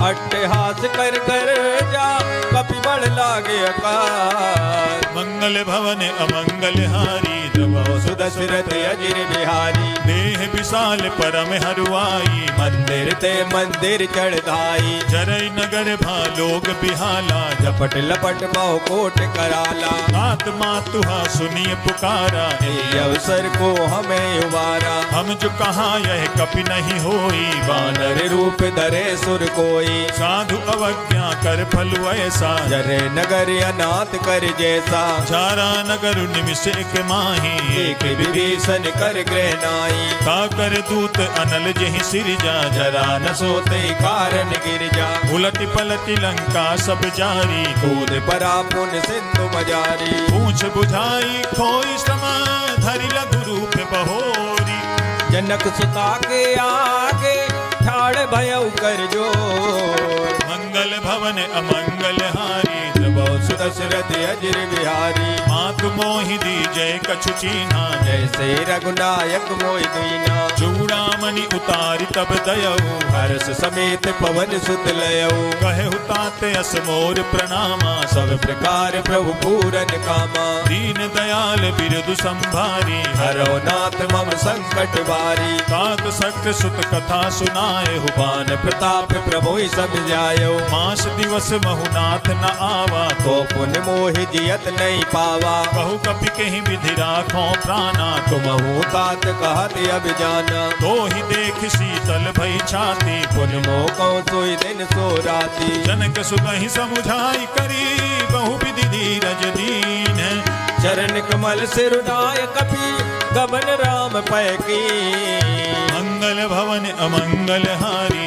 अट्टहास कर कर जा कपि बड़ लागे अकाल। मंगल भवन अमंगल हारी जब सुदशरथ अजिर बिहारी। देह विशाल परम हरुआई मंदिर ते मंदिर चढ़ाई। जरई नगर भालोग बिहाला झपट लपट बहु कोट कराला। आत्मा तुहा सुनिए पुकारा ये अवसर को हमें उबारा। हम जो कहा यह कपि नहीं होई बानर रूप धरे सुर कोई। साधु अवज्ञा कर फलु ऐसा जरे नगर अनाथ कर जैसा। चारा नगर निमिष एक माही एक विभीषण कर ग्रह नाई। का कर दूत अनल जहि सिरजा जरा न सोते कारण गिर जा। उलट पलट लंका सब जारी कूद परा पुन सिंधु मजारी। पूछ बुझाई खोई समा धरि लघु रूप बहोरी। जनक सुता के आगे ठाड़ भयउ कर जोर। मंगल भवन अमंगल हारी सुदशरथ अजिर बिहारी। मातु मोहि दी जय कछु चीन्हा जैसे रघुनायक मोहि दीना। चूड़ामणि उतारि तब दयऊ हर्ष समेत पवन सुत लयऊ। कहे हुताते अस मोर प्रणामा सब प्रकार प्रभु पूरन कामा। दीन दयाल बिरदु संभारी हरो नाथ मम संकट बारी। तात सक्त सुत कथा सुनाए बान प्रताप प्रभु सब जायो। मास दिवस महुनाथ न आवा तो पुन मोहि जियत नहीं पावा। बहु कपि कहीं विधि राखो प्राणा तुमहु तात कहत अब जाना। तो ही देख शीतल भई छाती पुन मोह कहूँ सोई दिन सो राती। जनक सुतहि समुझाई करी बहु विधि धीरज दीन। चरण कमल सिरुनाय कपि गमन राम पैकी। मंगल भवन अमंगल हारी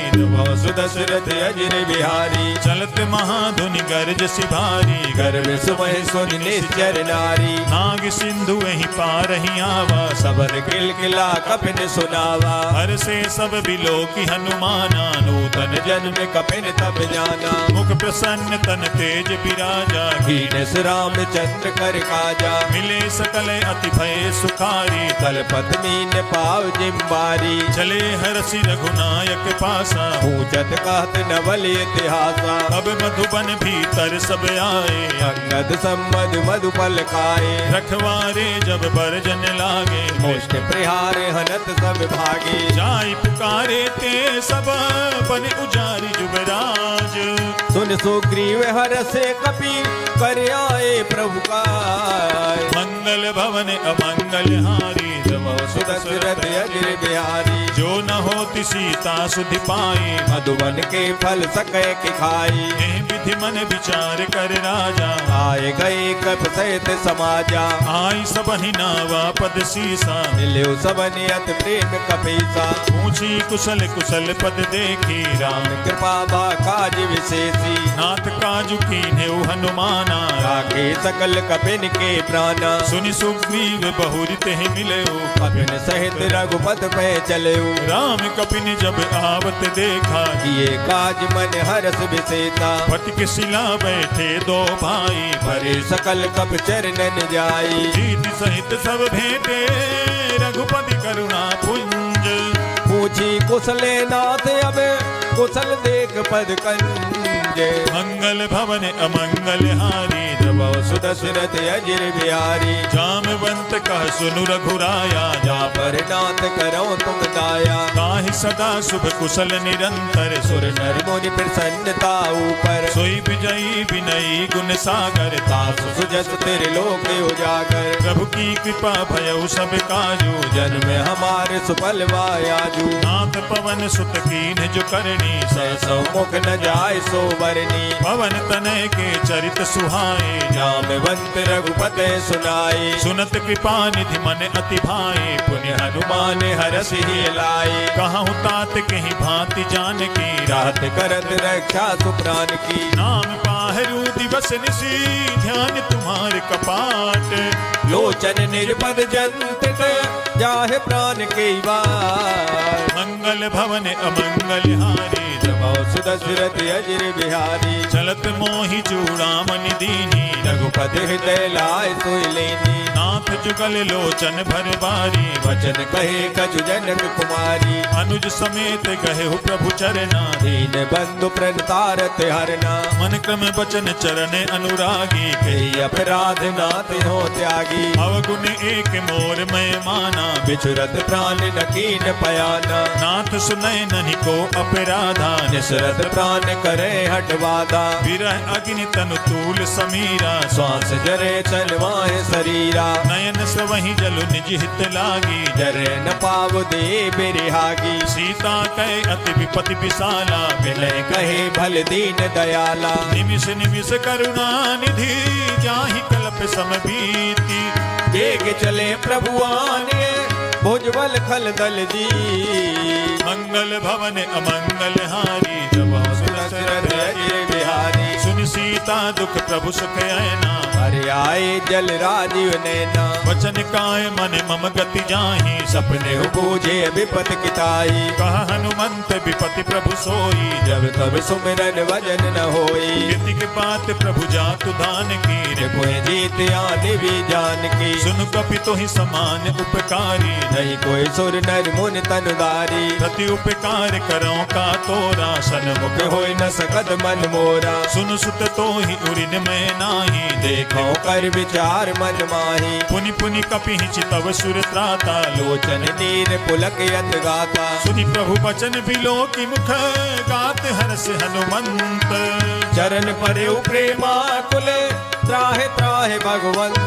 सुदशरथ अजिर बिहारी। चलत महाधुनि गर्ज सिभारी गर्भ सुमह सुन निश्चर नारी। नाग सिंधु वही पार ही आवा सबन किलकिला कपिन सुनावा। हर से सब बिलो की हनुमाना नूतन जन्म कपिन तब जाना। मुख प्रसन्न तन तेज विराजा कीनस रामचंद्र कर काजा। मिले सकल अति भय सुखारी तलपत मीन पाव जिम्बारी। चले हरसि रघुनायक पासा पूछत कहत नवल इतिहासा। अब मधुबन भीतर सब आए अंगद संबद मधुपल खाए। रखवारे जब बरजन लागे मुष्ट प्रहार हनत सब भागे। जाई पुकारे ते सब बन उजारी जुबराज। सुन सुग्रीव हरसे कपि कर आए प्रभु का। मंगल भवन अमंगल हारी सुदशरथ अजिर बिहारी। जो न होती सीता सुधि पाई मधुबन के फल सके कि खाई। एह विधि मन विचार कर राजा आए गए कप सहित समाजा। आई सबहि नावा पद सीसा मिल्यो सबनि अति प्रेम कपीसा। पूछी कुशल कुशल पद देखी राम कृपा बा काज विशेषी। नाथ काजु कीन्हेउ हनुमाना राखे सकल कपिन के प्राणा। सुनि सुग्रीव बहुरि तेहि मिलयो कपिन सहित रघुपत पे चलयो। राम कपिन जब आवत देखा किए काज मन हरस विशेषा। फटक शिला बैठे दो भाई भरे सकल कप चरणन जाई। जीत सहित सब भेंटे रघुपति करुणा पुंज। पूछी कुशले नाथ अब कुशल देख पद कंज। मंगल भवन अमंगल हारी सुदशरथ अजिर बिहारी। जामवंत कह सुनु रघुराया जा पर नाथ करो तुम दाया। ताहि सदा शुभ कुशल निरंतर सुर नर मुनि प्रसन्नता ऊपर, सोई विजयी विनयी गुण सागर तासु सुजस तेरे लोक उजागर। प्रभु की कृपा भयउ सब काजू जन्म हमारे सुफल वायाजू, नाथ पवन सुत कीन जो करनी सौ मुख न जाय सो बरनी। पवन तनय के चरित सुहाए जामवंत रघुपते सुनाए, सुनत कृपा निधि मन अति भाए पुण्य हनुमान हरस ही लाए। कहूँ तात कहीं भांति जान की रात करत रक्षा सुप्राण की, नाम पाहरू दिवस निशी ध्यान तुम्हारे कपाट। लोचन निर्पद जंत जाहे प्राण के वार। मंगल भवन अमंगल हारी सुदशरथ अजिर बिहारी, चलत मोहि चूड़ामणि दीनी रघुपति हृदय लाय सोई लेनी। नाथ जुगल लोचन भर बारी वचन कहे कछु जनक कुमारी, अनुज समेत गहे हो प्रभु चरना दीन बंधु प्रणतारत हरना। मन क्रम बचन चरण अनुरागी कही अपराध नाथ हो त्यागी, अवगुण एक मोर मैं माना बिछुरत प्राण नकीन पयाना। नाथ सुनय नहीं को अपराधा निसरत प्राण करे हटवादा, विरह अग्नि तनु तूल समीरा श्वास जरे चलवाए शरीरा। नयन सवहि जलु निज हित लागी जरे न पाव दे बिरहागी, सीता कहे अति विपति विशाला विनय कहे भल दीन दयाला। निमिष निमिष करुणा निधि जाहि कल्प समबीति बेग चले प्रभुआने भुजबल खल दल जी। मंगल भवन अमंगल हारी जब दशरथ अजिर बिहारी, सुन सीता दुख प्रभु सुख ऐना हरि आए जल राजीव नैना। वचन काय मन मम गति जाहि सपने बूझे विपत किताई, कह हनुमंत विपति प्रभु सोई जब तब सुमिरन वजन न होई। कीर्ति के बात प्रभु जातु दान की कोई जीत आने भी जान की, सुन कपि तो ही समान उपकारी नहीं कोई सुर नर मुनि तनुदारी। प्रति उपकार करो का तोरा सन्मुख होई न सकत मन मोरा, सुन सुत तो ही उरिन में नाही देखो कर विचार मन माही। पुनि पुनि कपि चितव सुर त्राता लोचन नीर पुलक यत गाता, सुनि प्रभु बचन बिलो की मुख गात हर्ष हनुमंत। चरण परे प्रेमा कुले त्राहे त्राहे भगवंत।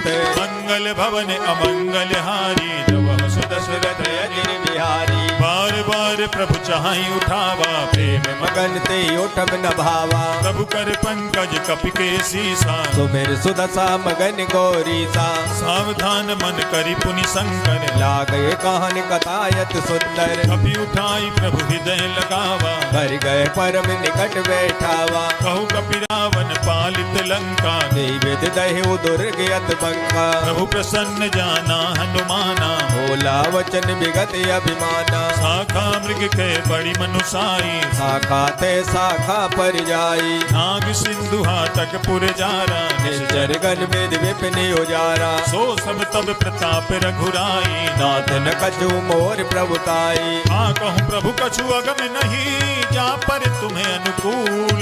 मंगल भवन अमंगल हारी जब दशरथ अजिर बिहारी, बार बार प्रभु चाहि उठावा प्रेम मगन ते उठब न भावा। प्रभु कर पंकज कपि के सीसा सुमिर सुदशा मगन गौरीसा। सावधान मन करि पुनि शंकर लागे कहन कथायत सुंदर, कपि उठाई प्रभु हृदय लगावा। कर गए परम निकट बैठावा, कहु कपि रावण पालित लंका विद दहु दुर्ग यत बंका। प्रभु प्रसन्न जाना हनुमाना भोला वचन विगत अभिमाना। शाखा मृग के बड़ी मनुसाई शाखा ते शाखा पर जाई, नाग सिंधु हाटक पुर जारा निश्चर गन वेद विपिन उजारा। सो सब तब प्रताप रघुराई नाथ न कछु मोर प्रभुताई। हाँ कहूँ प्रभु कछु अगम नहीं जा पर तुम्हें अनुकूल।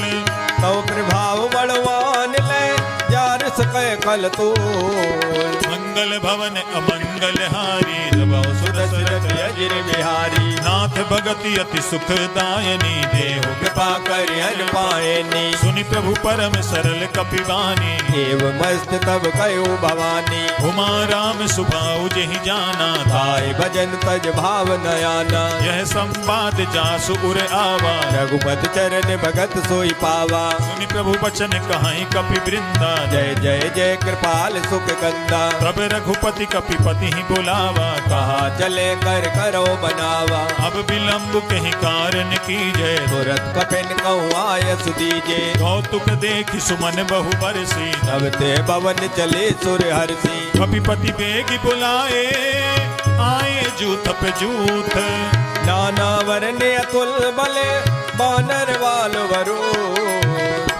तो प्रभाव बलवान ले जार सके कल तूल। मंगल भवन अमंगल हारी जब दशरथ अजिर बिहारी, नाथ भगति अति सुखदायनी देहु कृपा कर हर पायनी। सुनि प्रभु परम सरल कपिवानी देव मस्त तब कयो भवानी। उमा राम सुभाऊ जहि जाना धाय भजन तज भाव नयाना। यह संवाद जासु उर आवा रघुपत चरण भगत सोई पावा। सुनि प्रभु बचन कहाई कपि वृंदा जय जय जय कृपाल सुख कंदा। तब रघुपति कपिपति ही बुलावा कहा चले कर करो बनावा। अब विलंब कहीं कारण कीजय तुरत कपिन कहूँ आयस दीजे। कौतुक देख सुमन बहु बरसी तब ते भवन चले सुर हरसी। कपिपति बेग बुलाए आए जूथ पे जूथ। नाना वरने अतुल बले बानर वाल वरो।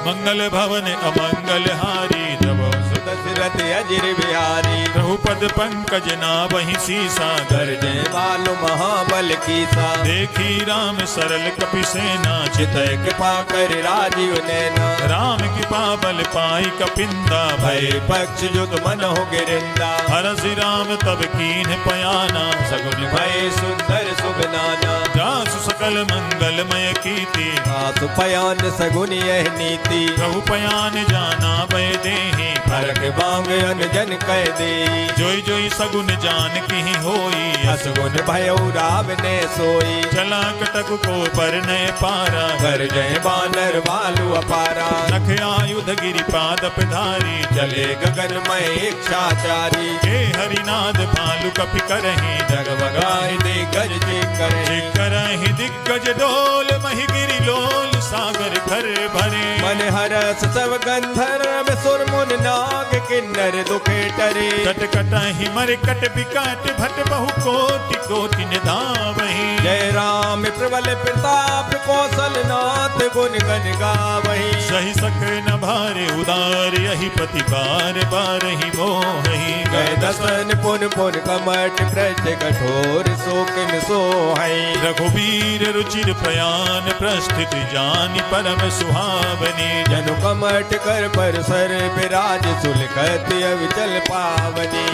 मंगल भवन अमंगल हारी जब दशरथ अजिर बिहारी। प्रभुपद पंकज नावहि सीसा गर्जे वालो महाबल कीसा। देखी राम सरल कपि सेना चितय कृपा कर राजीव नैना। राम कृपा बल पाई कपिंदा भय पक्ष जुग मन हो गिरिंदा। हरसि राम तब कीन पयाना सगुन भय सुंदर शुभ नाना जासु सकल मंगलमय कीर्ति आसु पयान सगुन यह नीति प्रभु पयान जाना भय देहि फरक बांग अनजन कह दे जोई जोई सगुन जान की होई असगुन भयो राव ने सोई चला कटक को पर नय पारा कर जय बानर भालू अपारा नख आयुध गिरि पादप धारी चले गगन में इच्छाचारी हे हरिनाद भालु कपि करहि जगमगाए दे गज जे करे करहि दिग्गज डोल महि गिरि लोल सागर घर भरे मन हरस सब गंधर्व सुर मुन नाग किन्नर दुखे टरे कट कटहि मर कट बिकट भट बहु कोटि कोटि निधावहि जय राम प्रबल प्रताप कौशल नाथ गुण गण गावहि सही सक न भारे उदार यही पति बार बार ही मोहि गए दसन पुन पुन कमट प्रज कठोर शोकन सोहै रघुवीर रुचिर प्रयाण प्रस्थित जानि परम सुहावनी जनु कमट कर पर सर विराज सुलखत अविचल पावनी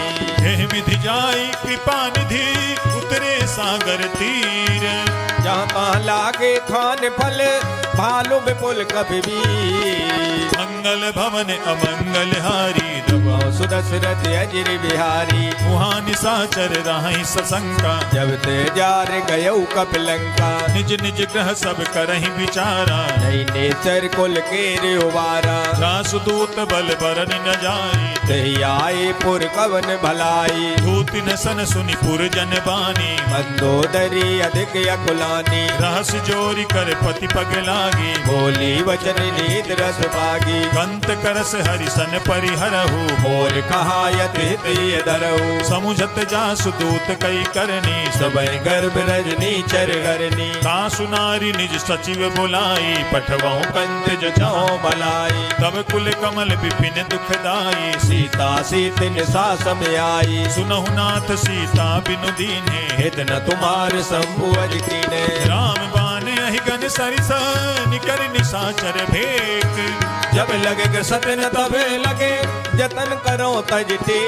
हे विधि जाई कृपा निधि उतरे सागर तीर जहाँ तहाँ लागे खान फल भालू विपुल कभी भी मंगल भवन अमंगल हारी सुदशरथ अजिर बिहारी मुहा निशाचर राहि सशंका जब ते जार गयऊ कपिलंका निज निज ग्रह सब करहि विचारा नहीं नेचर कुल के उबारा रासुदूत बल बरन न जाई तही आए पुर कवन भलाई धूति न सन सुनि पुर जन बानी मंदोदरी अधिक अकुलानी रहस जोरी कर पति पग लागी बोली वचन नीत रस पागी कंत करस हरिसन परिहरहु मोर कहा यति दरऊ समुझत जासु दूत कई करनी सबय गर्भ रजनी चर गरनी तासु नारी निज सचिव बुलाई पठवाऊं कंत जचाओ बलाई तब कुल कमल विपिन दुखदाई सीता सीतिन सासम आई सुनहु नाथ सीता बिनु दीन्हे हित न तुम्हार संभुअज कीने राम बाने अहिगन सरिस निकर निशाचर भेक जब लगे सतन तबे लगे जतन करो तजते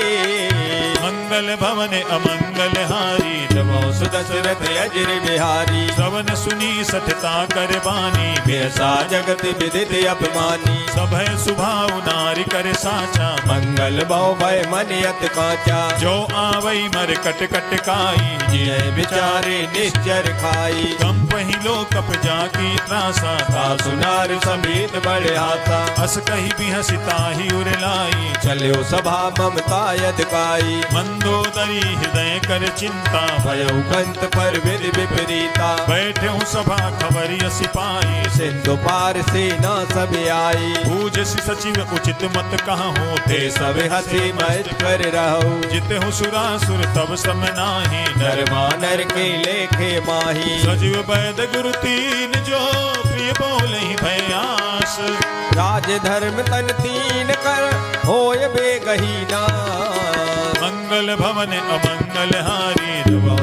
मंगल भवन अमंगल हारी जबो सुदशरथ अजिर बिहारी श्रवण सुनी सठता कर बानी बेसा जगत विदित अपमानी सभय सुभाव नारी कर साचा मंगल बहु भय मन यत काचा जो आवई मर कट कट काई जय बिचारे निश्चर खाई कम पहिलो कप जाकी त्रासा सुनार समीत बड़े हाथा अस कही भी हसिताही उरलाई चलो सभा ममता यदकाई मंदोदरी हृदय कर चिंता भयउ कंत पर विधि विपरीता बैठे हूँ सभा खबरी सिपाही सिंधु पार सेना सब आई पूज सचिव उचित मत कहाँ होते ते सब हंसी मत कर रहो जिते हूँ सुरासुर तब सम नाही नर मानर के लेखे माही सजीव वैद गुरु तीन जो प्रिय बोले भयास राज धर्म तन तीन कर होय बेगहीना मंगल भवन अमंगल हारी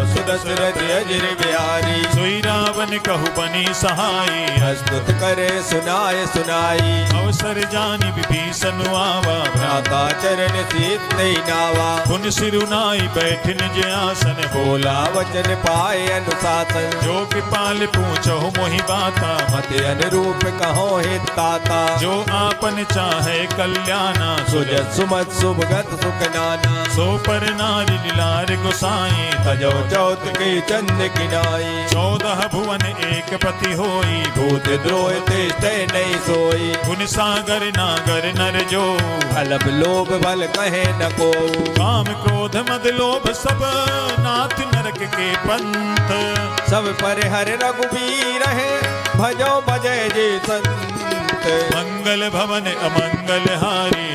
सुदशरथ अजिर बिहारी सोई रावण कहु बनी सहाई हस्तुत करे सुनाए सुनाई अवसर जानि विभीषण आवा भ्राता चरण सीत नहीं नावा पुन सिरुनाई बैठ निज आसन बोला वचन पाए अनुशासन जो कृपाल पूछो मोहि बाता मत अनुरूप कहो हित ताता जो आपन चाहे कल्याणा सुजत सुमत सुभगत सुख नाना सो पर नारी लीलार गोसाई तजो चौथ के चंद किनाई 14 भुवन एक पति होई भूत द्रोह ते नहीं सोई गुण सागर नागर नर जो अलप लोभ बल कहे न को काम क्रोध मद लोभ सब नाथ नरक के पंथ सब पर हर रघुबीर है भजो भजय जे संत मंगल भवन अमंगल हारी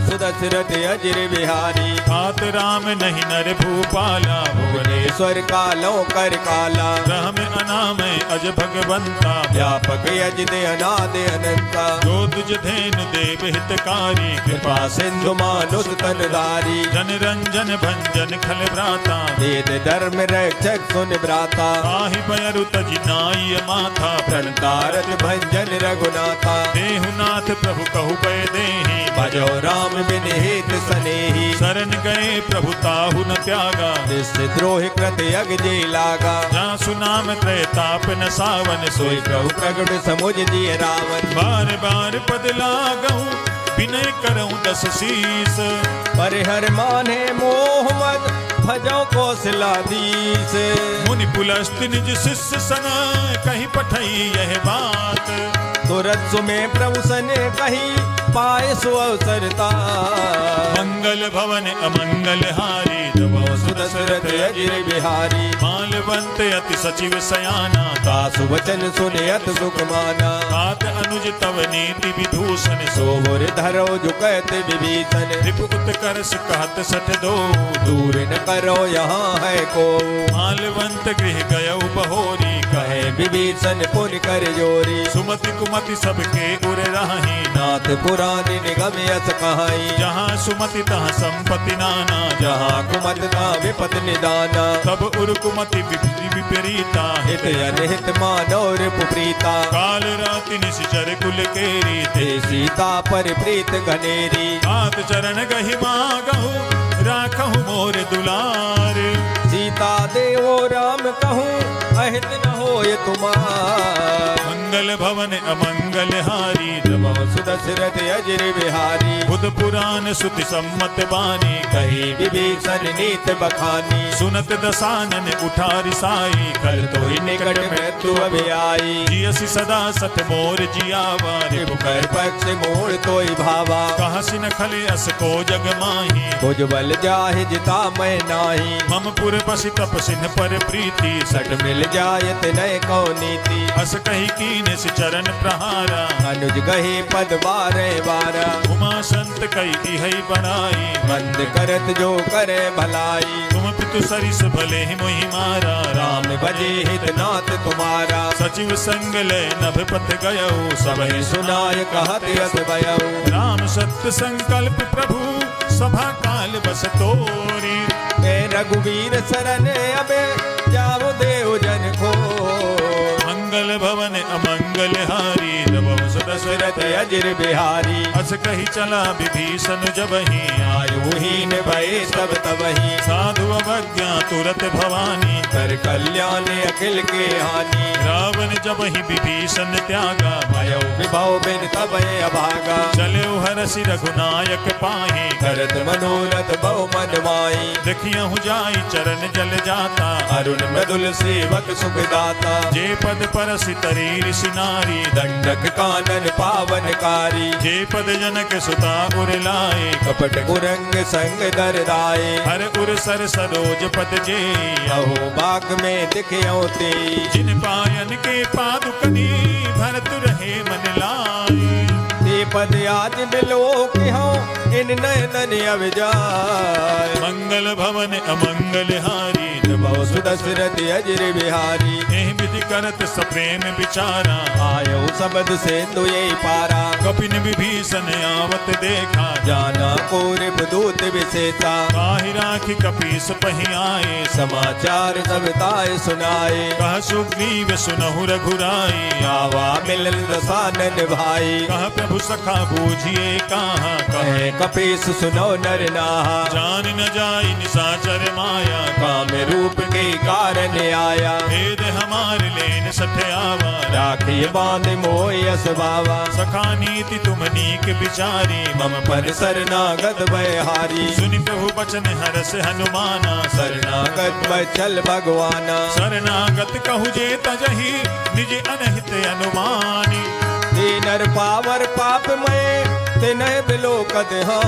सुदशरथ अजिर बिहारी तात राम नहीं नर भूपाला भुवनेश्वर कालो कर काला राम अनामय अज भगवंता व्यापक यज दे अनाद अनंता जो तुझ धेनु देव हितकारी कृपा सिंधु मानुष तनधारी जन रंजन भंजन खल भ्राता वेद धर्म रक्षक सुन भ्राता आहि बयरु तज नाई माथा प्रणतारत भंजन रघुनाथा देहुनाथ प्रभु कहु पै देहि भजो राम बिन हित सनेही शरण गए प्रभु ताहु न त्यागा निश्चित द्रोह कृत सुरत यग जे लागा। जहाँ सुनाम त्रैताप न सावन सोई सोई प्रभु प्रगट समुझ दिए रावण। बार बार पद लागहूँ विनय करऊँ दस शीस। पर हर माने मोह मद भजो कौशलाधीश। मुनि पुलस्त्य निज शिष्य सन कहीं पठई यह बात। तुरत सुमे प्रभु सने कही पाए सो अवसरता। मंगल भवन अमंगल हारी दबो सुदशरथ अजिर बिहारी। मालवंत अति सचिव सयाना दासु वचन सुने अत सुख माना। तात अनुज तव नीति विभूषण सो सोहर धरो झुकत विभीषण। रिपु उत्कर्ष कहत सठ दो दूर न करो यहाँ है को। मालवंत गृह गयउ बहोरी कहे विभीषण पुन कर जोरी। सुमति कुमति सबके उर राही नाथ पुराण निगम यस कहाई। जहाँ सुमति तहाँ संपत्ति नाना जहाँ कुमत ना विपत निदाना। तब उर कुमति विपरीता हित अनहित मानव रिपुप्रीता। काल राति निश्चर कुल केरी ते सीता पर प्रीत घनेरी। हाथ चरण गहि मागहु राखहु मोर दुलार। सीता देवो राम कहूँ अहित न होय तुमार। मंगल भवन अमंगल हारी नमो सुदशरथ अजिर बिहारी। बुध पुराण सुति सम्मत बानी कही विभीषण नीत बखानी। सुनत दसानन उठारी साई कल तो ही निकट मृत्यु अभी आई। जियसि सदा सत मोर जियावा रिपु कर पक्ष मोड़ तोय भावा। कहाँ सिन खले अस को जग माही भुज बल जाहि जिता मैं नाही। मम पुर बसि तप सिन पर प्रीति सट मिल जायत नय को नीति। अस कही कीन से चरण प्रहारा अनुज गहे पद बारे बारा। उमा संत कई है बनाई मंद करत जो करे भलाई। तुम पितु सरिस भले ही मोहि मारा राम भजे हित नाथ तुम्हारा। सचिव संग ले नभ पथ गयऊ सब सबहि सुनाय कहत यस भयऊ। राम सत्य संकल्प प्रभु सभा काल बस तोरी ए रघुवीर शरण अबे जाओ देव जन को। मंगल भवन अमंगल हारी नभो दशरथ अजिर बिहारी। अस कही चला विभीषण जबहि आयुहीन भये सब तबहि। साधु अवज्ञा तुरत भवानी कर कल्याण अखिल के हानि। रावण जबहि विभीषण त्यागा भयो विभव बिन तबय अभागा। चले हरसि रघुनायक पाहि करत मनोरथ बहु मन माई। देखियहु जाई चरण जल जाता अरुण मृदुल सेवक सुखदाता। जे पद परसि तरी ऋषि नारी दंडक कानन पावनकारी। जे पद जनक सुता उर लाए कपट कुरंग संग दरदाए। हर उर सर सरोज पद जे अहो बाग में दिखयो ते। जिन पायन के पादुकनी भरत रहे मन लाए ते पद आज मिलो कि हो इन नयन अविजाय। मंगल भवन अमंगल हारी नमो सुदशरथ अजिर बिहारी। एहि विधि करत सप्रेम विचारा आयो सबद से तुये पारा। कपिन विभीषण आवत देखा जाना कोरिब दूत विशेषा। काहि राखि कपीस पहि आए समाचार सब ताय सुनाए। कह सुग्रीव सुनहु रघुराई आवा मिलल दसानन भाई। कह प्रभु सखा बूझिए कहाँ कहे कपीस सुनो नर नाहा। जान न जाई निशाचर माया काम रूप के कारण आया। भेद हमार लेन सठ आवा राखिए बांध मोयस बावा। सखा नीति तुम नीक विचारी मम पर शरणागत भयहारी। सुनि प्रभु बचन हरस हनुमाना शरणागत बचल भगवाना। शरणागत कहु जे तजहि निज अनहित अनुमानी ते नर पावर पाप मय ते नय बिलोकत हाँ।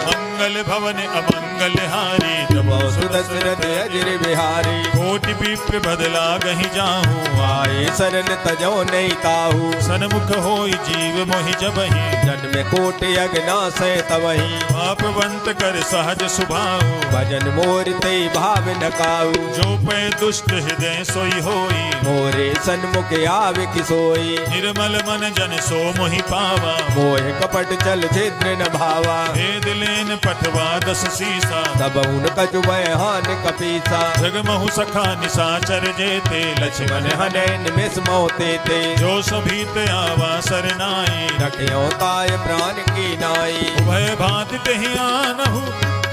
मंगल भवन अमंगल हारी नमो सुदशरथ अजिर बिहारी। कोटि विप्र बदला गहि जाहू आए शरण तजो नहीं ताहू। सन्मुख होई जीव मोहि जबहि जन्म कोटि अगना से तवही। पापवंत कर सहज सुभाऊ भजन मोर ते भाव न काऊ। जो पै दुष्ट हृदय सोई होई मोरे सन्मुख आवे किसोई। निर्मल मन जन सो मोहि पावा मोह कपट चल छिद्र न भावा। भेद लेन पठवा दस सीसा तब उन कछु हान कपीसा। जगमहु सखा निशाचर जेते लक्ष्मण हने निमिष मोते ते। जो सभी ते आवा सरनाई रखियो ताय प्राण की नाई। उभय भांति तेहि आनहु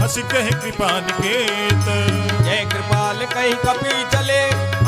हस कह कृपा निकेत। जय कृपाल कहीं कपि चले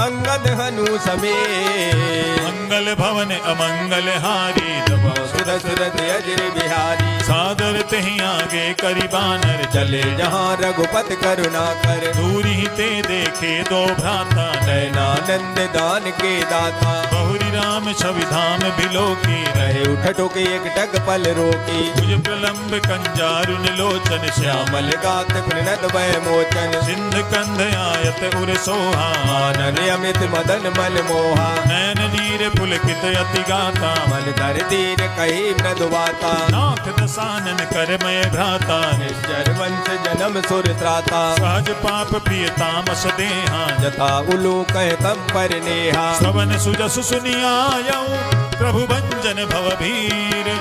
अंगद हनु समेत। मंगल भवन अमंगल हारी दबा सुरत अजर बिहारी। सादर तहि आगे करी बानर चले जहाँ रघुपति करुणा कर। दूरी ते देखे दो भ्राता नयनानंद दान के दाता। बहुरी राम छवि धाम बिलो की रहे उठ टोके एक टक पल रोकी। भुज प्रलंब कंजारुन लोचन श्याम श्यामल गात प्रणत भय मोचन। सिंध कंध आयत उर सोहा आनन अमित मदन मन मोहा। नैन नीर पुलकित अति गाता मन धर दीन कही न दुबाता। नाथ दसानन करमय भ्राता निश्चर वंश जन्म सुर त्राता। सहज पाप प्रिय तामस देहा जथा उलू कह तम पर नेहा। श्रवण सुजसु सुनियायऊ प्रभु भंजन भवभीर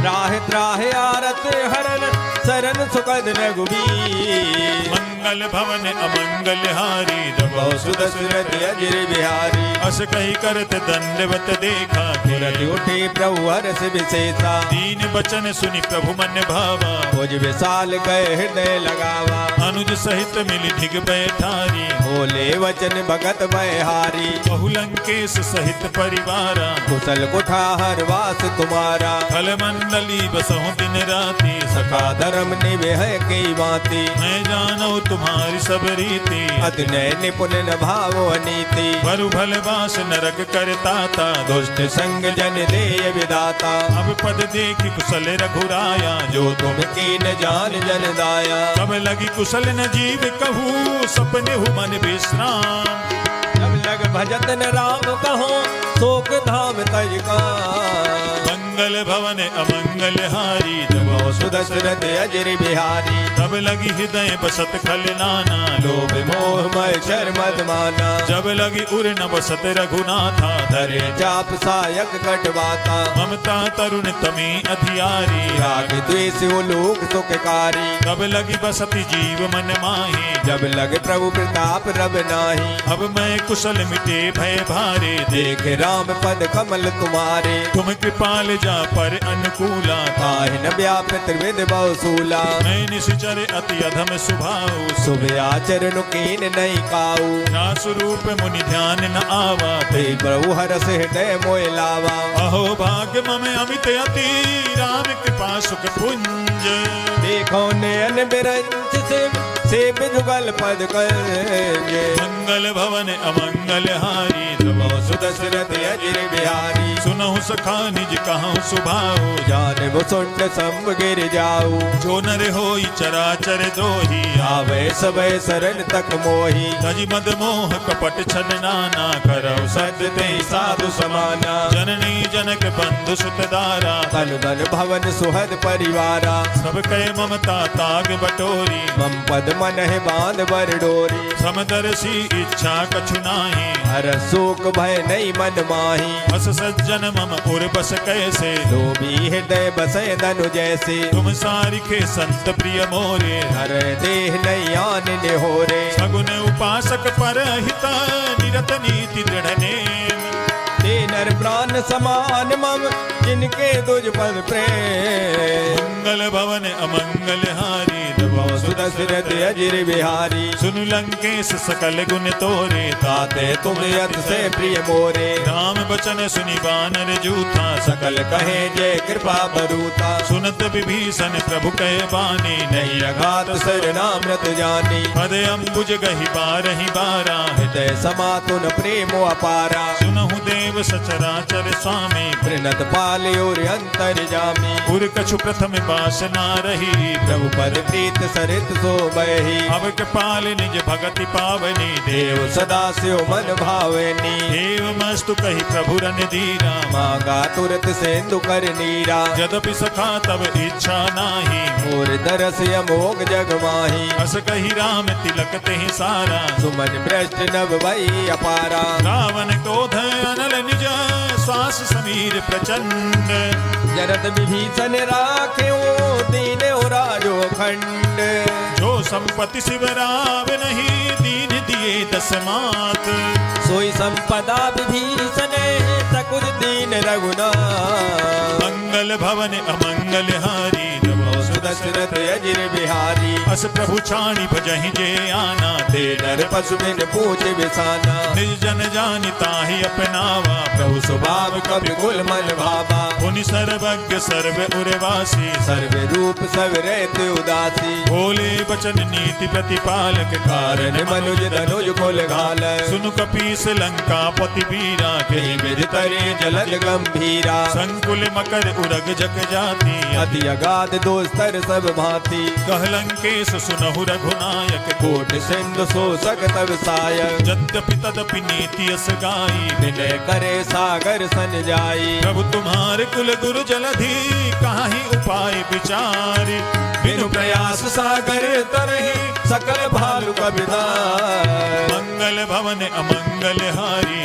राह त्राह आरत हरन सरन सुखद रघुबीर। मंगल भवन अमंगल हारी दबो सुदसुरत अजर बिहारी। अस कही करत दंडवत देखा तुरत उठे प्रभु हरस विशेषा। दीन बचन सुनि प्रभु मन भावा भुज विशाल गए हृदय लगावा। अनुज सहित मिली ढिग बैठारी बोले वचन भगत बहारी। बहुलंकेश सहित परिवारा कुशल कुठार वास तुम्हारा। फल मंडली बसहु दिन राति सखा धर्म निवेह की बाती। मैं जानू तुम्हारी सब रीति अति नय निपुण न भावो अनीति। बरु भल बास नरक करताता दुष्ट संग जन देय विदाता। अब पद देखी कुशल रघुराया जो तुम की न जान जन दाया। सब लगी कुशल न जीव कहूँ सपने हु मन विश्राम। जब लग भजत न राम कहो शोक धाम तज का। मंगल भवन अमंगल हारी दबो सुदशरथ अजर बिहारी। तब लगी हृदय बसत खल नाना लोभ मोह मय शर मद माना। जब लगी उर न बसत रघुनाथा धरे चाप सायक कटवाता। ममता तरुण तमी अधियारी राग द्वेष लोक सुखकारी। तब लगी बसती जीव मन माही जब लग प्रभु प्रताप रब नाही। अब मैं कुशल मिटे भय भारे देख राम पद कमल तुम्हारे। तुम कृपाल जा पर अनुकूला ताहि न व्याप त्रिविध बहुसूला। मैं निश्चर अति अधम सुभाऊ शुभ आचरण कीन नहीं काऊ। ना स्वरूप मुनि ध्यान न आवा ते प्रभु हरस हृदय मोय लावा। अहो भाग्य मम अमित अति राम कृपा सुख पुंज। देखो नयन बिरंच से जुगल पद करेंगे। मंगल भवन अमंगल हारी प्रभु सुदशरथ अजर बिहारी। सुनहु सखा निज कहूँ सुभाऊ जाने वो सुंड संग गिर जाऊ। जो नर होई चराचर द्रोही आवे सबे शरण तक मोही। तज मद मोह कपट छल नाना करौ सत्य ते साधु समाना। जननी जनक बंधु सुत दारा तन धन भवन सुहद परिवारा। सब कह ममता ताग बटोरी मम पद मन है बांध बर डोरी। समदर्शी इच्छा कछु नाही हर शोक भय नहीं मन माही। बस सज्जन मम उर बस कैसे लोभी हृदय बसय धनु जैसे। तुम सारिखे संत प्रिय मोरे हर देह नहीं आन निहोरे। सगुन उपासक पर हिता निरत नीति दृढ़ नेम। ते नर प्राण समान मम जिनके तुझ पद प्रेम। मंगल भवन अमंगल हारी दबो सुदशरथ अजर बिहारी। सुनु लंकेश सकल गुण तोरे ताते तुम अत से प्रिय मोरे। राम बचन सुनि बानर जूथा सकल कहे जय कृपा बरूता। सुनत विभीषण प्रभु कहे बानी नहीं अघात सर नामृत जानी। पद अम्बुज गहि बारहि बारा हृदय समातुन प्रेम अपारा। सुनहु देव सचराचर स्वामी प्रणत पाले और अंतर जामी। पुर कछु प्रथम वासना रही प्रभु पद प्रीत सरित सो बही। अब के पाल निज भगति पावनी देव सदा से मन भावनी। देव मस्तु कही प्रभु रन दीरा मांगा तुरत सेंदु कर नीरा। यद्यपि सखा तब इच्छा नाही मोर दरस अमोघ जग माही। अस कही राम तिलक तेहि सारा सुमन भ्रष्ट नभ भई अपारा। रावण क्रोध अनल निज श्वास समीर प्रचंड। जरत विभीषण राखे दीन राजो खंड। जो संपत्ति शिवराव नहीं दीन दिए दस मात। सोई संपदा विभीषण सकुल दीन रघुनाथ। मंगल भवन अमंगल हारी दशरथ अजिर बिहारी। अस प्रभु छाणी भजहि जे आना, ते नर पशु बिन पूछ बिसाना। निज जन जानिता ही अपनावा, प्रभु स्वभाव कवि कुल मन भावा। पुनि सर्वज्ञ सर्व उर्वासी, सर्व रूप सब रहते उदासी। बोले बचन नीति प्रतिपालक, कारण मनुज धनुज कुल घाल। सुनु कपीस लंका पति बीरा, कहीं बिर तरे जलद गंभीरा। संकुल मकर उरग जग जाति, अति अगाध दोस्तर सब भांति। कह लंकेश सुनहु रघुनायक, कोट सिंधु शोषक तब सायक। यद्यपि तदपि नीति अस गाई, विनय करे सागर सन जाई। प्रभु तुम्हारे कुल गुरु जलधि, काहि उपाय विचारी। बिनु प्रयास सागर तरहि, सकल भालु कबिधार। मंगल भवन अमंगल हारी,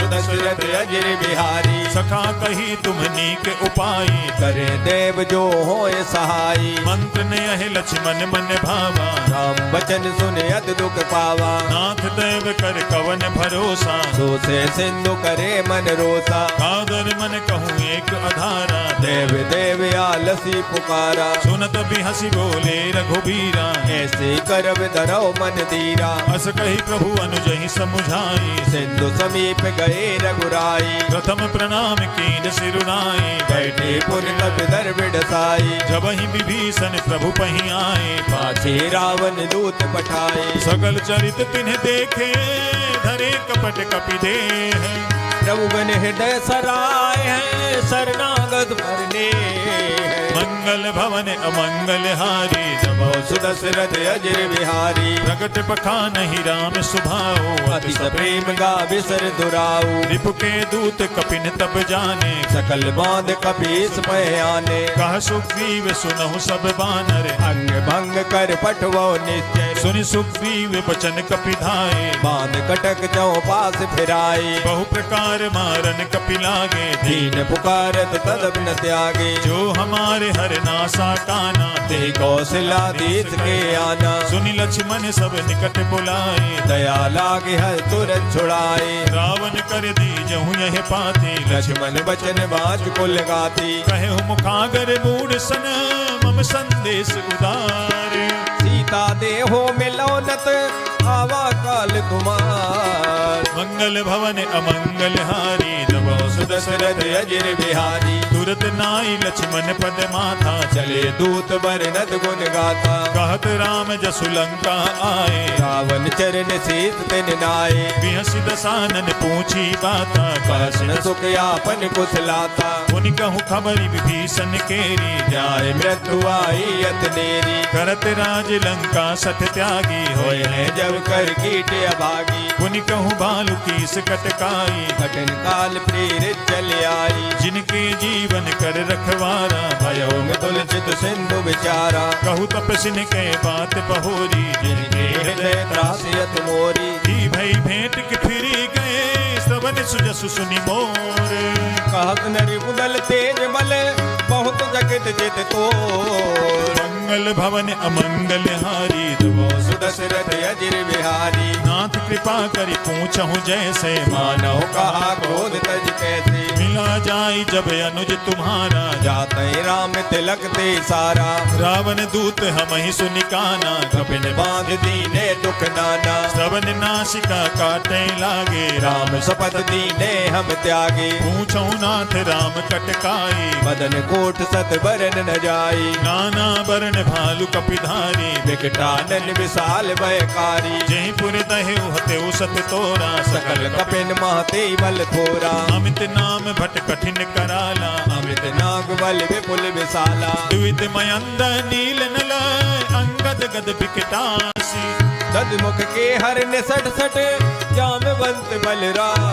दशरथ अजिर बिहारी। सखा कही तुमनी के उपाय, करे देव जो होय सहाई। मंत्र ने यह लक्ष्मण मन भावा, राम बचन सुने अत दुख पावा। नाथ देव कर कवन भरोसा, सो से सिंधु करे मन रोसा। कादर मन कहूँ एक अधारा, देव देव आलसी पुकारा। सुनत भी हंसी बोले रघुबीरा, ऐसे करब धरौ मन धीरा। अस कही प्रभु अनुजहि समुझाई, सिंधु समीप गए रघुराई। प्रथम प्रणाम कीन सिरुनाई, बैठे पुर कप दर बिडसाई। जब ही विभीषण प्रभु पही आए, पाछे रावण दूत पठाए। सकल चरित तिन्ह देखे, धरे कपट कपि देह। प्रभु बन हृदय सराय है, शरणागत भरने। मंगल भवन अमंगल हारी, जबो सुदशरथ अजिर बिहारी। प्रगट पखान ही राम सुभाओ, अति प्रेम गा बिसर दुराऊ। रिपु के दूत कपिन तब जाने, सकल बांध कपीस पय आने। कह सुग्रीव सुनहु सब बानर, अंग भंग कर पठवो निश्चय। सुनि सुग्रीव बचन कपि धाये, बांध कटक चौ पास फिराए। बहु प्रकार मारन कपि लागे, दीन पुकारत तदप न त्यागे। जो हमारे हर नासा काना, ते कौशलाधीश के आना। सुनि लक्ष्मण सब निकट बुलाए, दया लागे हर तुरंत छुड़ाए। रावण कर दीजहु यह पाते, लक्ष्मण बचन बाज कुल गाती। कहु मुखागर मूढ़ सन, मम संदेश उदार। सीता देहो मिलौनत, आवा काल कुमार। मंगल भवन अमंगल हारी, जबो सुदशरथ अजिर बिहारी। तुरत नाई लक्ष्मण पद माथा, चले दूत बरनत गुण गाथा। कहत राम जसु लंका आए, रावण चरण शीत तिन नाये। बिहसि दसानन पूछी बाता, कहसन सुख यापन कुशलाता। पुनि कहूँ खबरि विभीषण केरी, जाय मृत्यु आई अतनेरी। करत राज लंका सत त्यागी, होय है जब कर कीट अभागी। पुनि कहूँ बालु कीस कटकाई, कठिन काल प्रेरित चल आई। जिनके जीवन कर रखवारा, भयो में तुलसित सिंधु विचारा। कहु तपसिन के बात बहोरी, जिनके हृदय त्रासियत मोरी। ही भई भेंट के फिरी गए, श्रवण सुजसु सुनि मोर। कहत नरि उदल तेज बल, बहुत जगत जित तोर। मंगल भवन अमंगल हारी, जबो सुदशरथ अजिर बिहारी। नाथ कृपा करि पूछहु जैसे, मानव कहा क्रोध तज कैसे। मिला जाई जब अनुज तुम्हारा, जाते राम तिलक ते सारा। रावण दूत हम ही सुनिकाना, कपिन बांध दीने दुख नाना। श्रवण नासिका काटे लागे, राम शपथ दीने हम त्यागे। पूछहु नाथ राम कटकाई, मदन कोट सत बरन न जाई। नाना बरन भालु कपिधारी, विकटानन विशाल भयकारी। जहि पुर दहेउ हतेउ सत तोरा, सकल कपिन महते बल थोरा। अमित नाम भट कठिन कराला, अमृत नाग बल विपुल विशाला। द्वित मयंद नील नल, अंगद गद विकटासी। तदमुख के हर निसट सट, जामवंत बलराम।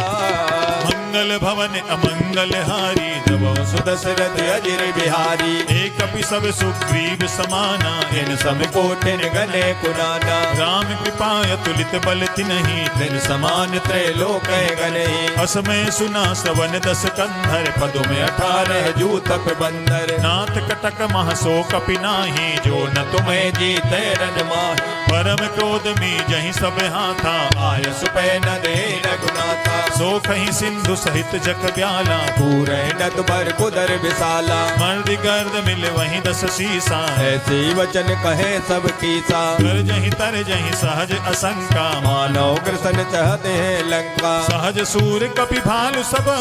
मंगल भवन अमंगल हारी, जबो सुदशरथ अजिर बिहारी। एक कपि सब सुग्रीव समाना, इन सब कोटिन गने कुनाना। राम कृपा अतुलित बल तिन्हि, दिन समान त्रैलोक गनहि। असमय सुना श्रवण दस कंधर, पदुम 18 जूतप बंदर। नाथ कटक महसो कपि नाही, जो न तुम्हें जीते रन माही। परम क्रोध मी जहि सब हाथा, आय सुपै न दे रघुनाथा। सो कहीं सिंधु सहित जग ब्याला, पूरे नद पर कुदर विशाला, मर्द गर्द मिल वहीं 10 शीसा, ऐसे वचन कहे सब कीसा, कर जहीं तर जहीं सहज असंका, मानव कृष्ण चाहते हैं लंका, सहज सूर कपि भालु सब,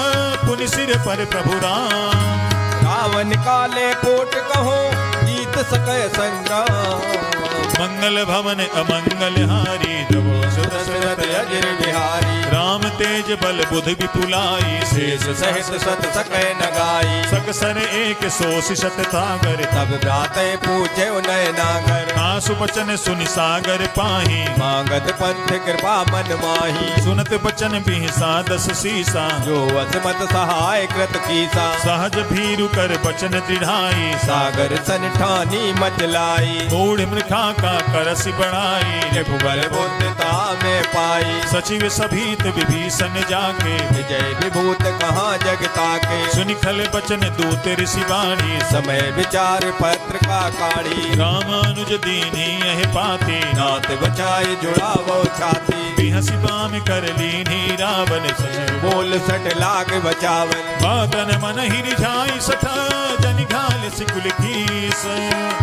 पुनि सिर पर प्रभु राम, रावण काले कोट कहो जीत सके संग्राम, मंगल भवन अमंगल हारी, द्रवो दशरथ अजर बिहारी, राम तेज बल बुध विपुलाई, शेष सहित सत सके नगाई, सकसर एक सोष शत तागर, तब भ्राते पूछे उनय नागर, आसु बचन सुनि सागर पाही, मांगत पंथ कृपा मन माही, सुनत बचन बिहसा 10 शीसा, जो असमत सहाय कृत कीसा, सहज भीरु कर बचन दृढ़ाई, सागर सन ठानी मचलाई, मूढ़ मृखा का करसि बढ़ाई, रघुबर बुद्धता में पाई, सचिव सभीत विभीषण जाके, विजय विभूत कहाँ जगता के, सुनि खल बचन दूत ऋषि वाणी, समय विचार पत्र का काढ़ी, रामानुज दीनी यह पाते, नाथ बचाए जुड़ावो छाती, बिहसि बाम कर लीनी रावण सजन, बोल सट लाग बचावन, बादन मन ही रिझाई सठा, जनि घाल सिकुल कीस,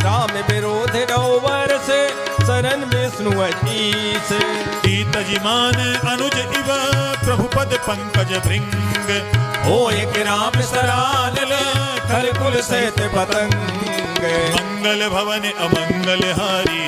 राम विरोध नौ वर्ष शरण विष्णु अतीस, कीतजिमान अनुज इव प्रभु पद पंकज भृंग, हो एक राम सरानल खल कुल सहित पतंग, मंगल भवन अमंगल हारी,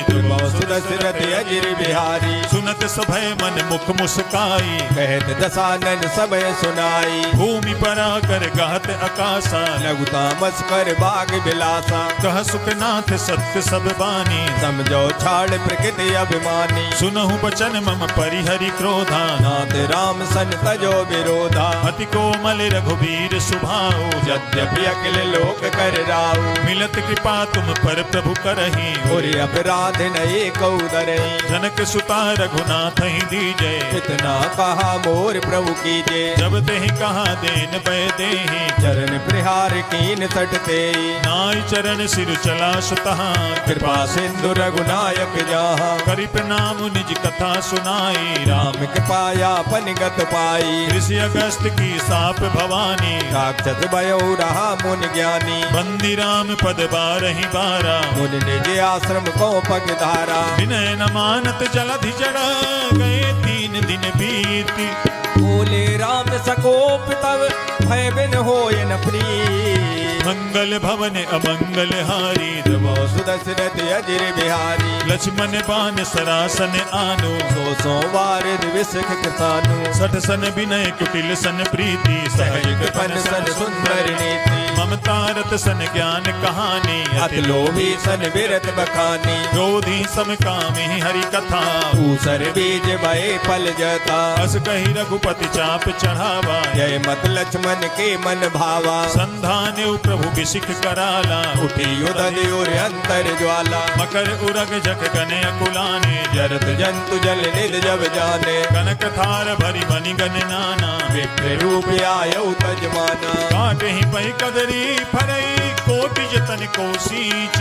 दशरथ अजर बिहारी, सुनत सभय मन मुख मुस्काई, कहत दशानन समय सुनाई, भूमि परा कर गहत आकाशा, लघु तामस कर बाग बिलासा, कह सुखनाथ सत्य सब बानी, समझो छाड़ प्रकृति अभिमानी, सुनहु बचन मम परिहरि क्रोधा, नाथ राम सन तजो विरोधा, अति कोमल रघुबीर सुभाऊ, यद्यपि अखिल लोक कर राऊ, मिलत कृपा तुम पर प्रभु करही, और अपराध नये कौदरई, जनक सुता रघुनाथ ही दीजय, इतना कहा मोर प्रभु कीजे, जब तेहि कहा देन पै देहि, चरण प्रहार कीन सटते, नाई चरण सिर चला सुतहा, कृपा सिंधु रघुनायक जहाँ, करि प्रणाम निज कथा सुनाई, राम कृपाया पनिगत पाई, ऋषि अगस्त की साप भवानी, राक्षस भयो रहा मुन ज्ञानी, बंदी राम पद बारहि बारा, मुन निज आश्रम को पग धारा, विनय न मानत जलधि जड़ा, गए 3 दिन बीती, बोले राम सकोप तब भय बिन होय न प्रीत, मंगल भवन अमंगल हारी, द्रवो दशरथ अजर बिहारी, लक्ष्मण बान सरासन आनो, सो वार विषख किसानु, सठ सन विनय कुटिल सन प्रीति, सहज कृपन सन सुंदर नीति, ममता रत सन ज्ञान कहानी, अति लोभी सन विरत बखानी, क्रोधी सम कामी हरि कथा, ऊसर बीज भय फल जता, अस कही रघुपति चाप चढ़ावा, जय मत लक्ष्मण के मन भावा, संधान प्रभु बिसिख कराला, उठी उदय और अंतर ज्वाला, मकर उरग जग गने अकुलाने, जरत जंतु जल निध जब जाने, कनक थार भरी बनि गन नाना, विप्र रूप आयौ तजमाना, काटे ही पै कदरी फरई, कोटि जतन को सींच,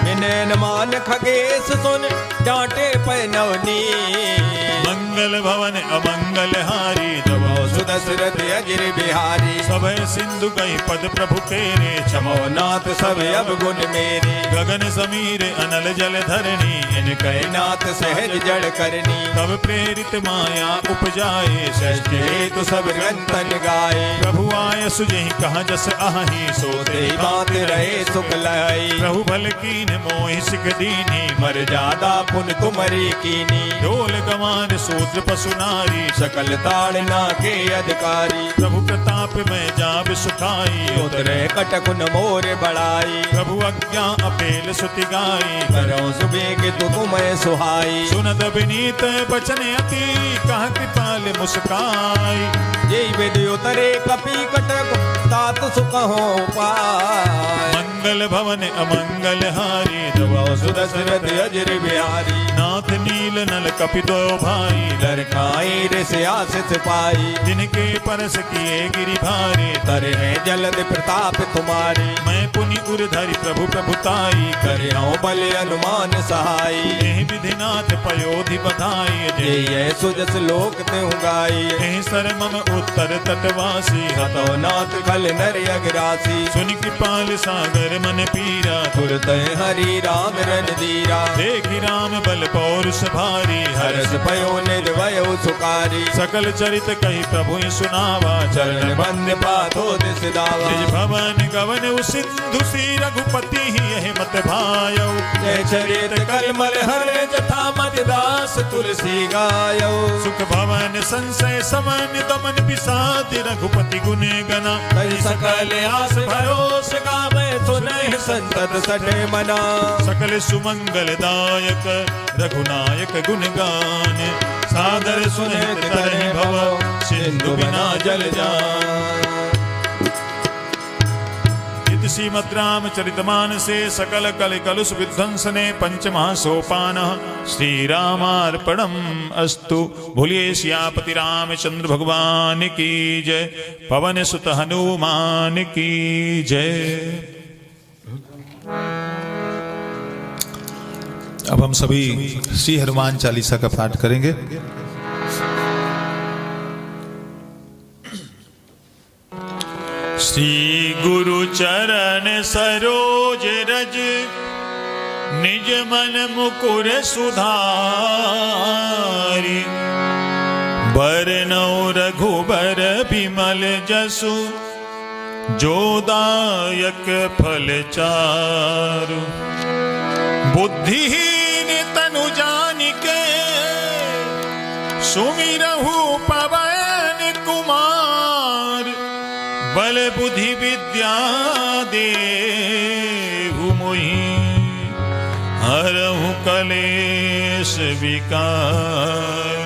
विनयन मान खगेश सुन डांटे पै नवनी, मंगल भवन अमंगल हारी, द्रवो दशरथ अजर बिहारी, सभय सिंधु गई पद प्रभु तेरे, क्षमो नाथ सब अब गुण मेरे, गगन समीर अनल जल धरणी, इनके नाथ सहज जड़ करनी, तब प्रेरित माया उपजाए, सृष्टि हेतु सब ग्रंथन गाए, प्रभु आय सुजहि कहा जस आही, सोते ही बात रहे सुख लाई, प्रभु भल कीन मोहि सिख दीनी, मर जादा पुन तुमरी कीनी, ढोल गवान सूत्र पशु नारी, सकल ताड़ना के अधिकारी, प्रभु प्रताप में जाब सुखाई, उतरे कटकुन मोर बढ़ाई, प्रभु आज्ञा अपेल सुति गाई, करो सुबेग तु तुम्हें सुहाई, सुनद विनीत बचन अति, कहा कृपाल मुस्काई, जय विधि उतरे कपि कटक तात सुख हो पाय, मंगल भवन अमंगल हारी, द्रवो दशरथ अजर बिहारी, नाथ नील नल कपि दो भाई, दरखाई ऋषि आशीष पाई, जिनके परस किए गिरि भारे, तरे हैं जलद प्रताप तुम्हारी, मैं पुनि उरधरि प्रभु प्रभुताई, करे हूँ बल अनुमान सहाई, एहि विधिनाथ पयोधि बधाई, जय सुजस लोक त्यों गाई, एहि सर मम उत्तर तटवासी हतो नाथ खल नर अगरासी सुन कृपाल सागर मन पीरा तुरत हरि राम रणधीरा देखि राम बल पौरुष भारी हर्ष भयो निर्भय सुकारी सकल चरित कही प्रभु सुनावा चरण बंद पाथो दिस दावा निज भवन गवन सिंधु सी रघुपति ही यह मत भायो जय चरित कलमल हर जथा मत दास तुलसी गायो सुख भवन संशय समन दमन विषाद रघुपति गुण गना कई सकल आस भरोस गावे सुनहि संतत सठे मना सकल सुमंगल दायक रघुनायक गुण गान सादर सुनित तरहि भव सिंधु बिना जल जान श्रीमद् रामचरितमानसे सकल कल कलुष विध्वंसने पंचमः सोपानः श्री रामार्पणम् अस्तु। भूलिए सियापति रामचंद्र भगवान की जय, पवन सुत हनुमान की जय। अब हम सभी श्री हनुमान चालीसा का पाठ करेंगे। श्री गुरु चरण सरोज रज निज मन मुकुर सुधारी बरनौ रघुबर बिमल जसु जोदायक फल चारु बुद्धिहीन तनु जानिके सुमिरहु पवन कुमार बल बुद्धि विद्या देहु मोहि हरहु कलेश विकार।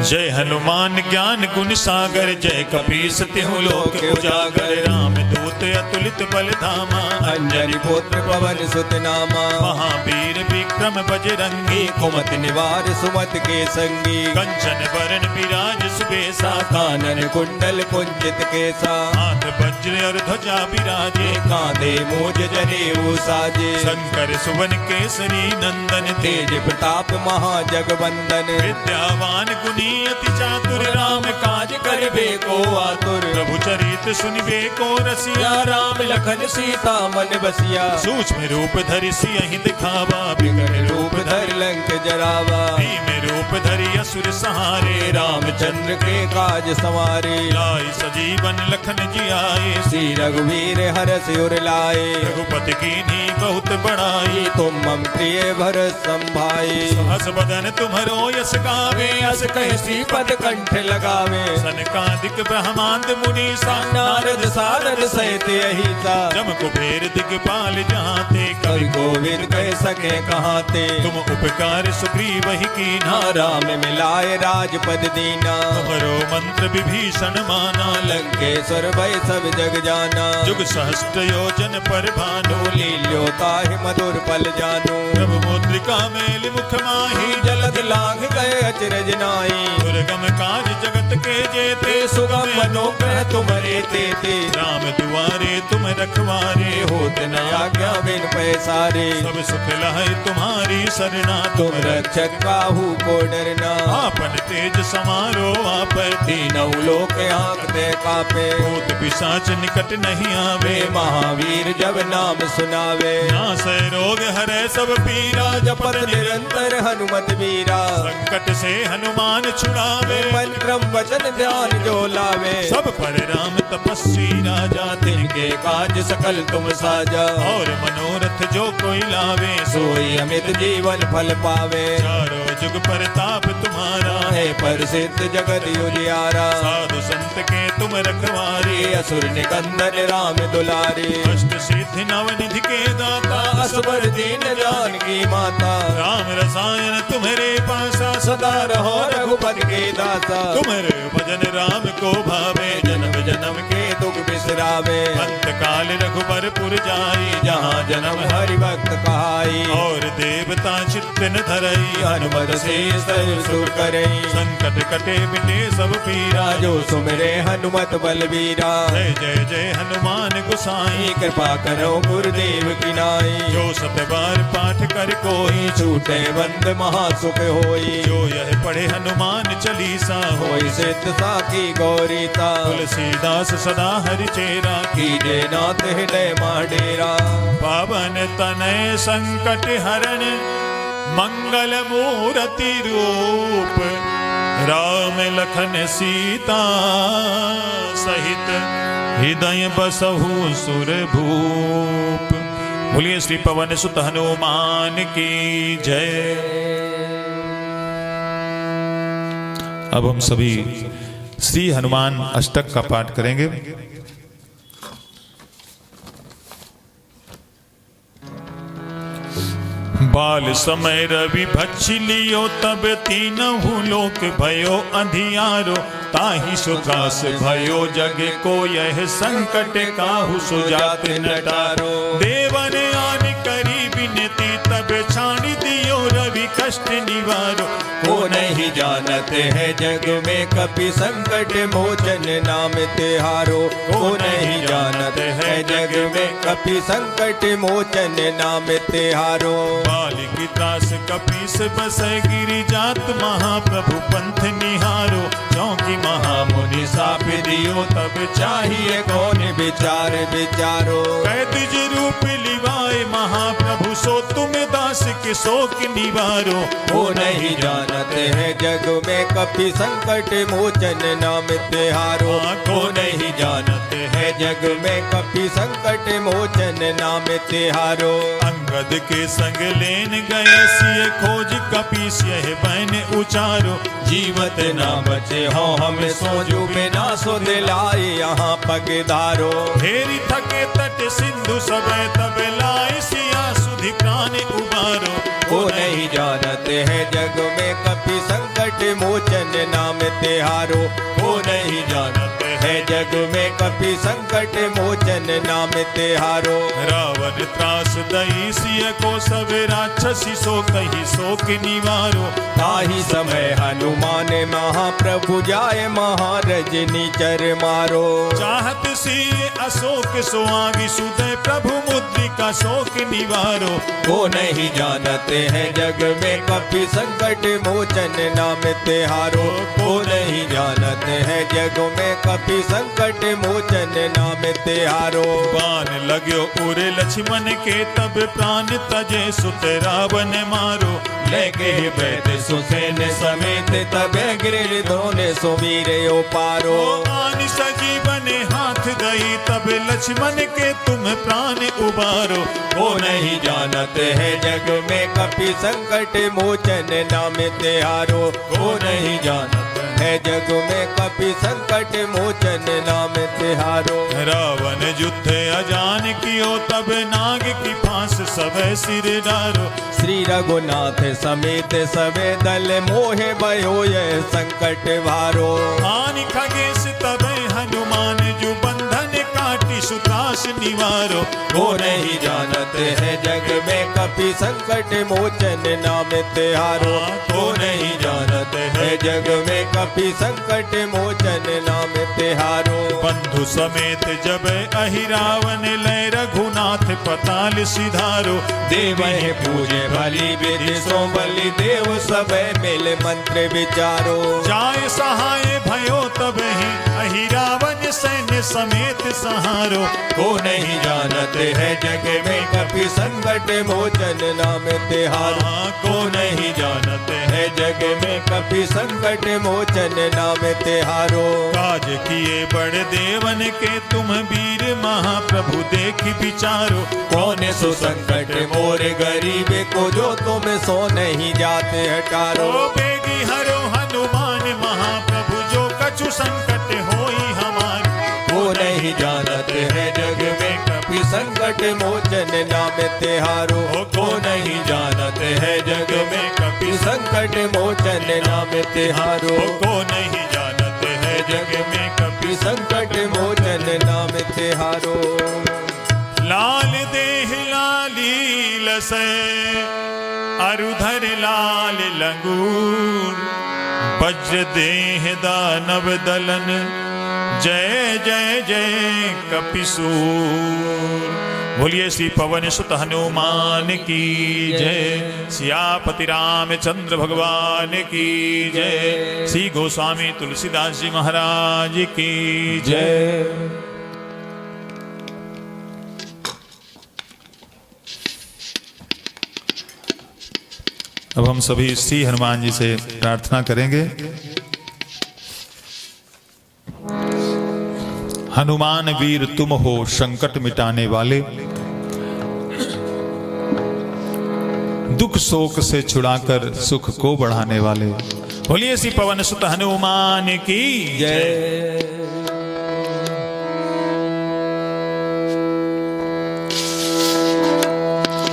जय हनुमान ज्ञान गुण सागर जय कपीस तिहु लोक उजागर राम दूत अतुलित बल धामा अंजनी पुत्र पवन सुत नामा महावीर विक्रम बजरंगी कुमति निवार सुमत के संगी कंचन बरन विराज सुबेसा कानन कुंडल कुंचित केसा हाथ वज्र और ध्वजा विराजे कांधे मूज जनेऊ साजे शंकर सुवन केसरी नंदन तेज प्रताप महाजगवंदन विद्यावान गुणी अति चातुर राम काज करबे को आतुर प्रभु चरित सुनिबे को रसिया राम लखन सीता मन बसिया सूक्ष्म रूप धरि सियहि दिखावा विकट रूप धर लंक जरावा भीम रूप धरि असुर सहारे रामचंद्र के काज सवारे लाई सजीवन लखन जियाए श्री रघुवीर हरष उर लाए रघुपति कीन्ही बहुत बड़ाई तुम मम प्रिय भरत संभाई हस बदन तुम्हरो यस गावे अस कह श्रीपद कंठ लगावे सनकादिक ब्रह्मांड मुनि नारद सारद सहित अहिता जम कुबेर दिगपाल जाते कवि गोविंद कह सके कहाते तुम उपकार सुग्रीव ही कीन्हा राम मिलाए राजपद दीना तुम्हरो मंत्र विभीषण माना लंकेश्वर भय सब जग जाना जुग सहस्त्र योजन पर भानु लील्यो ताहि मधुर पल जानो प्रभु मुद्रिका मेल मुख माही जलद लांघ गए अचरज नाई दुर्गम काज जगत के जेते सुगम मनोग्रह तुम्हारे तेते राम दुआरे तुम रखवारे होत न आज्ञा बिन पैसारे सब सुख लहै तुम्हारी सरना तुम रक्षक काहू को डरना आपन तेज समारो आप तीनों लोक आंकते कापे भूत पिशाच निकट नहीं आवे महावीर जब नाम सुनावे नासै रोग हरै सब पीरा जपत निरंतर हनुमत वीरा संकट से हनुमान छुड़ावे मंत्रम वचन ध्यान जो लावे सब पर राम तपस्वी राजा तिनके काज सकल तुम साजा और मनोरथ जो कोई लावे सोई अमित जीवन फल पावे चारों जुग परताप तुम्हारा है प्रसिद्ध जगत उजियारा साधु संत के तुम रखवारे असुर निकंदन राम दुलारे अष्ट सिद्धि नवनिधि के दाता असबर दीन जानकी माता राम रसायन तुम्हारे पासा सदा रहो रघुपति के दाता तुम्हारे भजन राम को भावे जन्म जन्म के दुख बिसरा करावे। अंत काल रघुबरपुर जाई, जहाँ जन्म हरि भक्त कहाई। और देवता चित्त न धरई, हनुमत से सर्व सुख करई। संकट कटे मिटे सब पीरा, जो सुमिरे हनुमत बलबीरा। जय जय जय हनुमान गोसाई, कृपा करो गुरुदेव की नाई। जो सत बार पाठ कर कोई, छूटे बंद महासुख होई। जो यह पढ़े हनुमान चालीसा, होई सिद्ध साकी गौरीता। तुलसीदास सदा हरि चेरा, कीजे नाथ हृदय माडेरा। पावन तनय संकट हरण, मंगल मूर्ति रूप। राम लखन सीता सहित, हृदय बसहु सुर भूप। बोलिए श्री पवन सुत हनुमान की जय। अब हम सभी श्री हनुमान अष्टक का पाठ करेंगे। बाल समय रवि भक्षि लियो, तब तीनहु लोक भयो अंधियारो। ताहि सुखास भयो जग को, यह संकट काहू सुजात न टारो। देवन आन करी विनती, तब छाणी दियो रवि कष्ट निवारो। को नहीं जानते है जग में कपि संकट मोचन नाम तिहारो। को नहीं जानते है जग में कपि संकट मोचन नाम तिहारो। बालिक त्रास कपीस बसै, गिरि जात महाप्रभु पंथ निहारो। चौकी महामुनि साप दियो तब चाहिए कौन विचार विचारो। कैद रूप लिवाए महाप्रभु, सो तुम दास के शोक निवारो। वो नहीं जानते हैं जग में कपि संकट मोचन नाम तिहारो। को नहीं जानते हैं जग में कपि संकट मोचन नाम तिहारो। अंगद के संग लेन गए, सिय खोज कपीस यह बैन उचारो। जीवत ना बचे हो हम सोजू बिना सो दिलाए यहाँ पगधारो। फेरी थके तट सिंधु सबे, तब लाए सिया सुधि प्राण उबारो। वो नहीं जानते हैं जग में कपि संकट मोचन नाम तिहारो। वो नहीं जानते हैं जग में कपि संकट मोचन नाम तिहारो। रावण त्रास दई, सिय को सब राक्षसी सो कही शोक निवारो। ताहि समय हनुमान महाप्रभु जाय, महारजनी चर मारो। चाहत सिय अशोक सुहागी, सुदय प्रभु मुद्रिका शोक निवारो। वो नहीं जानते हैं जग में कपि संकट मोचन नाम तिहारो। वो नहीं जानते हैं जग में कपि संकट मोचन नाम तिहारो। बाण लाग्यो उरे लक्ष्मण के, तब प्राण तजे सुत रावण मारो। लेके बैठ सुसेन समेत, तब गिर धोने सुवीर पारो। आन सजीवन हाथ गई, तब लक्ष्मण के तुम प्राण उबारो। वो नहीं जानते हैं जग में कपि संकट मोचन नाम तिहारो। वो नहीं जानते है जग में कपि संकट मोचन नाम तिहारो। रावण युद्ध अजान कियो, तब नाग की फांस सबे सिर डारो। श्री रघुनाथ समेत सबे दल, मोहे भयो यह संकट भारो। आन खगेश तब हनुमान, जो बंधन काटी सुत्रास निवारो। वो नहीं जानते हैं जग में कपि संकट मोचन नाम तिहारो। वो नहीं जानते हैं जग में कपि संकट मोचन नाम तिहारो। बंधु समेत जब अहिरावन, लय रघुनाथ पताल सिधारो। देव पूजे भली विधि सो बलि, देव सब मिल मंत्र विचारो। जाय सहाय भयो तब ही, अहिरावन सैन्य समेत सहारो। को नहीं जानते हैं जग में कपि संकट मोचन नाम तिहारो। को नहीं जानते हैं जग में कपि संकट मोचन नाम तिहारो। काज किए बड़े देवन के, तुम वीर महाप्रभु देख विचारो। कौन सो संकट मोर गरीब को, जो तुम सो नहीं जाते हटारो। ओ बेगी हरो हनुमान महाप्रभु, जो कछु संकट होई हमार। वो नहीं जानते हैं जग में कपि संकट मोचन नाम तिहारो। को नहीं जानते हैं जग में कपि संकट मोचन नाम तिहारो। को नहीं जानते हैं है जग में कपि संकट मोचन नाम तिहारो। लाल देह लाली लसै अरुधर लाल लंगूर, वज्र देह दानव दलन जय जय जय कपिसूर। बोलिए श्री पवन सुत हनुमान की जय, सियापति रामचंद्र भगवान की जय, श्री गोस्वामी तुलसीदास जी महाराज की जय। अब हम सभी श्री हनुमान जी से प्रार्थना करेंगे। हनुमान वीर तुम हो संकट मिटाने वाले, दुख शोक से छुड़ाकर सुख को बढ़ाने वाले। बोलिए श्री पवन सुत हनुमान की जय।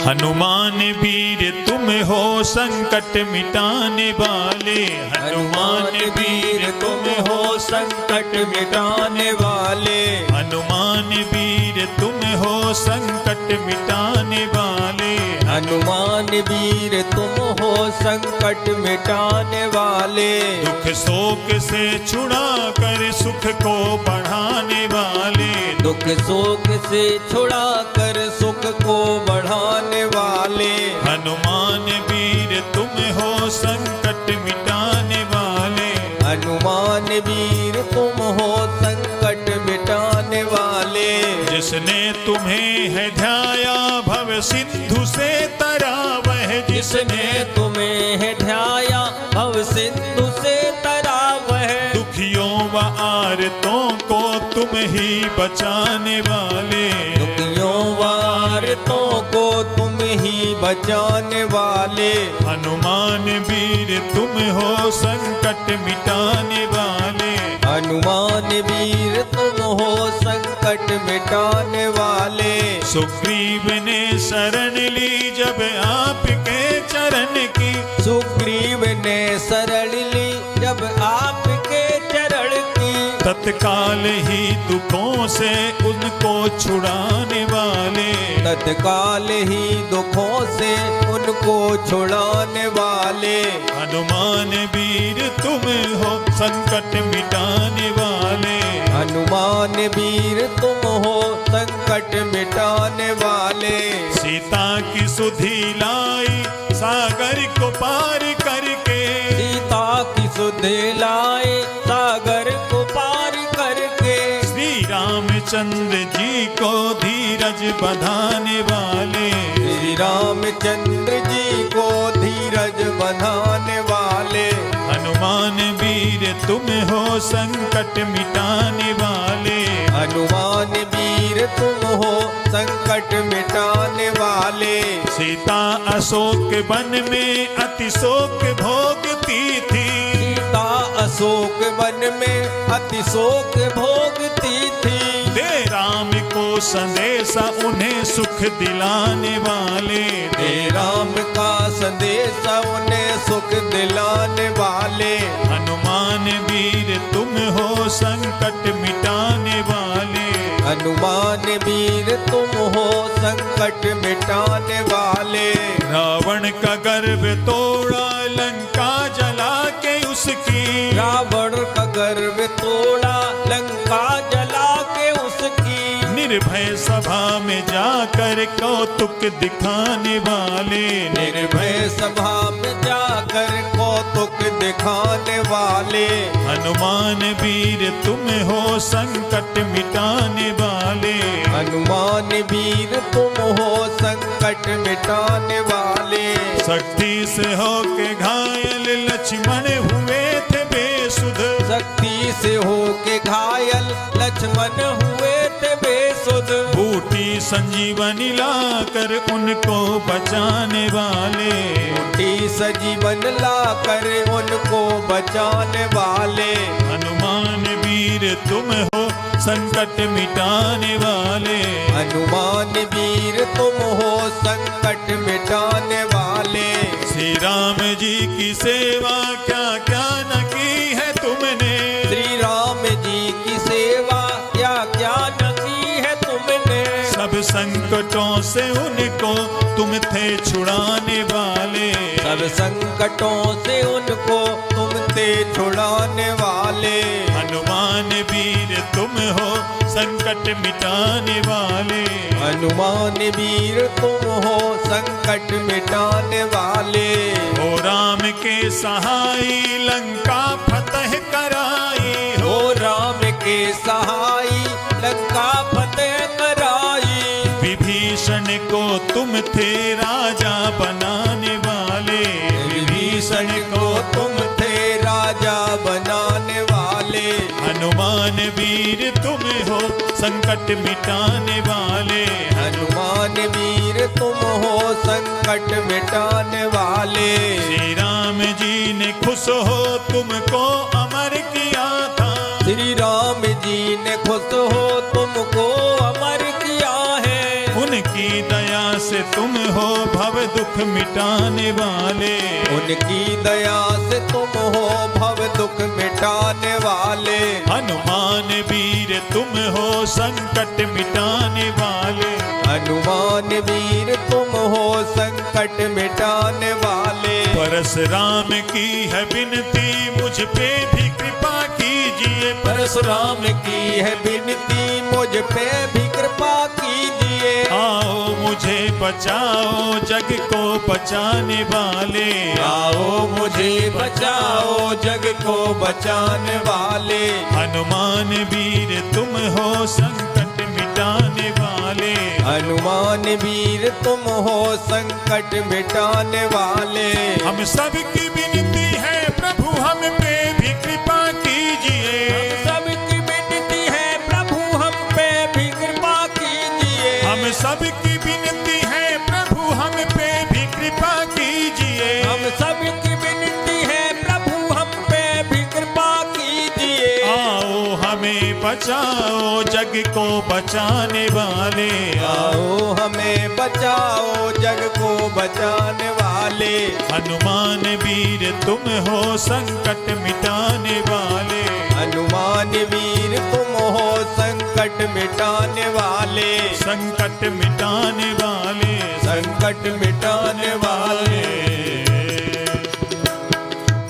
हनुमान वीर तुम हो संकट मिटाने वाले, हनुमान वीर तुम हो संकट मिटाने वाले, हनुमान वीर तुम हो संकट मिटाने वाले, हनुमान वीर तुम हो संकट मिटाने वाले, दुख शोक से छुड़ा कर सुख को बढ़ाने वाले, दुख शोक से छुड़ा कर सुख को बढ़ाने वाले, हनुमान वीर तुम हो संकट मिटाने वाले, हनुमान वीर तुम हो संकट मिटाने वाले, जिसने तुम्हें है ध्याया भव सिंधु से तरा वह, जिसने तुम्हें है ध्याया भव सिंधु से तरा वह, दुखियों व आरतों को तुम ही बचाने वाले, दुखियों वारतों को तुम ही बचाने वाले, हनुमान वीर तुम हो संकट मिटाने वाले, हनुमान वीर तुम हो संकट मिटाने वाले, सुग्रीव ने शरण ली जब आपके चरण की, सुग्रीव ने शरण ली जब आपके चरण की, तत्काल ही दुखों से उनको छुड़ाने वाले, तत्काल ही दुखों से उनको छुड़ाने वाले, हनुमान वीर तुम हो संकट मिटाने वाले, हनुमान वीर तुम हो संकट मिटाने वाले, सीता की सुधि लाई सागर को पार करके, सीता की सुधि लाए सागर को पार करके, श्री रामचंद्र जी को धीरज बंधाने वाले, श्री रामचंद्र जी को धीरज बंधाने वाले, हनुमान वीर तुम हो संकट मिटाने वाले, हनुमान वीर तुम हो संकट मिटाने वाले, सीता अशोक वन में अति शोक भोगती थी, सीता अशोक वन में अति शोक भोगती थी, दे राम को संदेशा उन्हें सुख दिलाने वाले, दे राम का संदेशा उन्हें सुख दिलाने वाले, हनुमान वीर तुम हो संकट मिटाने वाले, हनुमान वीर तुम हो संकट मिटाने वाले, रावण का गर्व तोड़ा लंका जला के उसकी, रावण का गर्व तोड़ा लंका जला के उसकी, निर्भय सभा में जाकर कौतुक दिखाने वाले, निर्भय सभा में जाकर कौतुक दिखाने वाले, हनुमान वीर तुम हो संकट मिटाने वाले, हनुमान वीर तुम हो संकट मिटाने वाले, शक्ति से होके घायल लक्ष्मण हुए थे बेसुध, शक्ति से होके घायल लक्ष्मण हुए थे बेसुध, बूटी संजीवनी लाकर उनको बचाने वाले, बूटी सजीवन लाकर उनको बचाने वाले, हनुमान वीर तुम हो संकट मिटाने वाले, हनुमान वीर तुम हो संकट मिटाने वाले, श्री राम जी की सेवा क्या क्या न की है तुमने, श्री राम संकटों से उनको तुम थे छुड़ाने वाले। सब संकटों से उनको तुम थे छुड़ाने वाले। हनुमान वीर तुम हो संकट मिटाने वाले। हनुमान वीर तुम हो संकट मिटाने वाले। हो राम के सहाय लंका फतह कराई। हो राम के सहाय लंका फतेह कराई। विभीषण को तुम थे राजा बनाने वाले। विभीषण को तुम थे राजा बनाने वाले। हनुमान वीर तुम हो संकट मिटाने वाले। हनुमान वीर तुम हो संकट मिटाने वाले। श्री राम जी ने खुश हो तुमको अमर किया था। श्री राम जी ने खुश हो तुमको अमर किया है। उनकी दया से तुम हो भव दुख मिटाने वाले। उनकी दया से तुम हो भव दुख मिटाने वाले। हनुमान वीर तुम हो संकट मिटाने वाले। हनुमान वीर तुम हो संकट मिटाने वाले। परशुराम की है विनती मुझ पे भी कृपा कीजिए। परशुराम की है विनती मुझ पे भी कृपा कीजिए। आओ मुझे बचाओ जग को बचाने वाले। आओ मुझे बचाओ जग को बचाने वाले। हनुमान वीर तुम हो संकट मिटाने वाले। हनुमान वीर तुम हो संकट मिटाने वाले। हम सबकी विनती है प्रभु हम पे भी कृपा कीजिए। हम सबकी विनती है प्रभु हम पे भी कृपा कीजिए। हम सबकी विनती है प्रभु हम पे भी कृपा कीजिए। हम सबकी विनती है प्रभु हम पे भी कृपा कीजिए। आओ हमें बचाओ जग को बचाने वाले। आओ हमें बचाओ जग को बचाने वाले। हनुमान वीर तुम हो संकट मिटाने वाले। हनुमान वीर तुम हो संकट मिटाने वाले। संकट मिटाने वाले। संकट मिटाने वाले।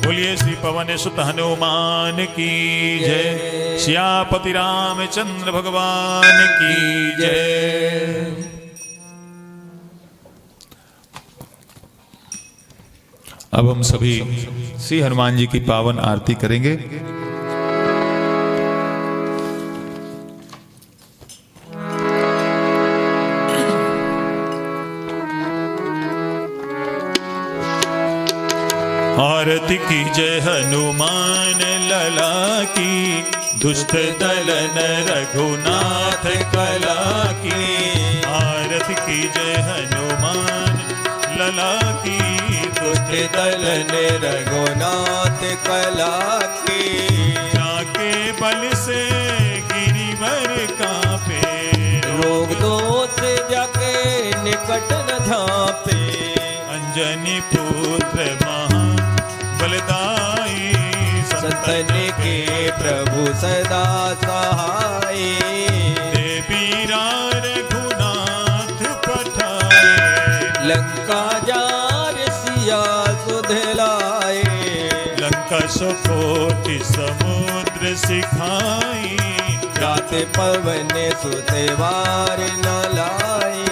बोलिए श्री पवन सुत हनुमान की जय। सियापति रामचंद्र भगवान की जय। अब हम सभी श्री हनुमान जी की पावन आरती करेंगे। आरती की जय हनुमान लला की। दुष्ट दलन रघुनाथ कला की। आरती की जय हनुमान लला की। दुष्ट दलन रघुनाथ कला की। जाके बल से गिरिवर कांपे। रोग दोष जाके निकट न झांपे। अंजनी पुत्र महा बलदाई। संतन के प्रभु सदा सहाय। देवीरा रघुनाथ पठाए। लंका जार सिया सुधलाए। लंका सुकोटि समुद्र सिखाई। गाते पवन सुतेवार न लाए।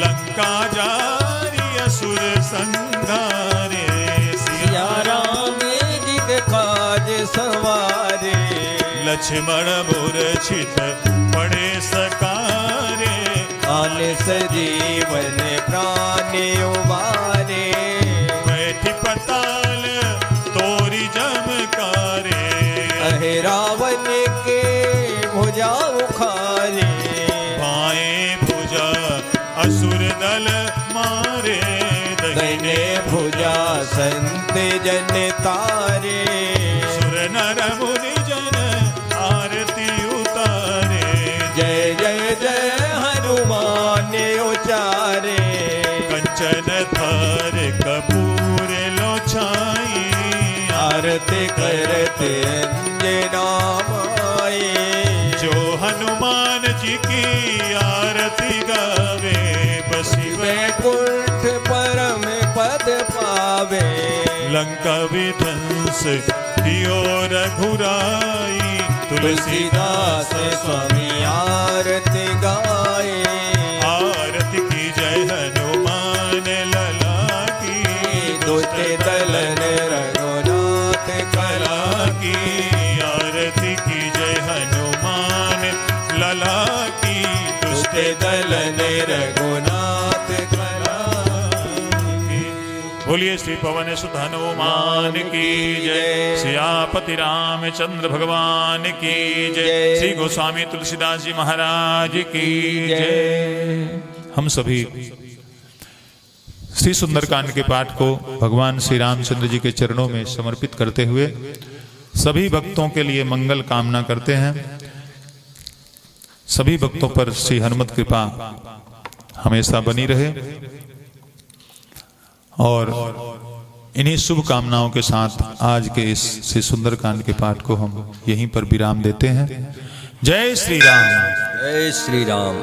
लंका जारी असुर संघारे। सिया राम जिग काज सवारे। लक्ष्मण मूर्छित पड़े सकारे। आन सजीवन प्राण उबारे। बैठी पताल तोरी जमकारे। अहे रावण के भुजा उखारे। बाएं भुजा असुर दल मारे। दाहिने भुजा संत जन तारे। सुर नर मुनि जन आरती उतारे। जय जय जय हनुमान उचारे। कंचन थार कपूर लो छाई। आरती करते अंजना माई। जो हनुमान जी की आरती गा लंका विध्वंस कियो रघुराई। तुलसीदास स्वामी आरती गाए। आरती की जय हनुमान लला की। दुष्ट दलन रघुनाथ कला की। आरती की जय हनुमान लला की। दुष्ट दलन रघुनाथ कला की। बोलिए श्री पवन सुत हनुमान की जय। सियापति रामचंद्र भगवान की जय। श्री गोस्वामी तुलसीदास जी महाराज की जय। हम सभी श्री सुंदरकांड के पाठ को भगवान श्री रामचंद्र जी के चरणों में समर्पित करते हुए सभी भक्तों के लिए मंगल कामना करते हैं। सभी भक्तों पर श्री हनुमत कृपा हमेशा बनी रहे और इन्हीं शुभ कामनाओं के साथ आज के इस श्री सुंदरकांड के पाठ को हम यहीं पर विराम देते हैं। जय श्री राम। जय श्री राम।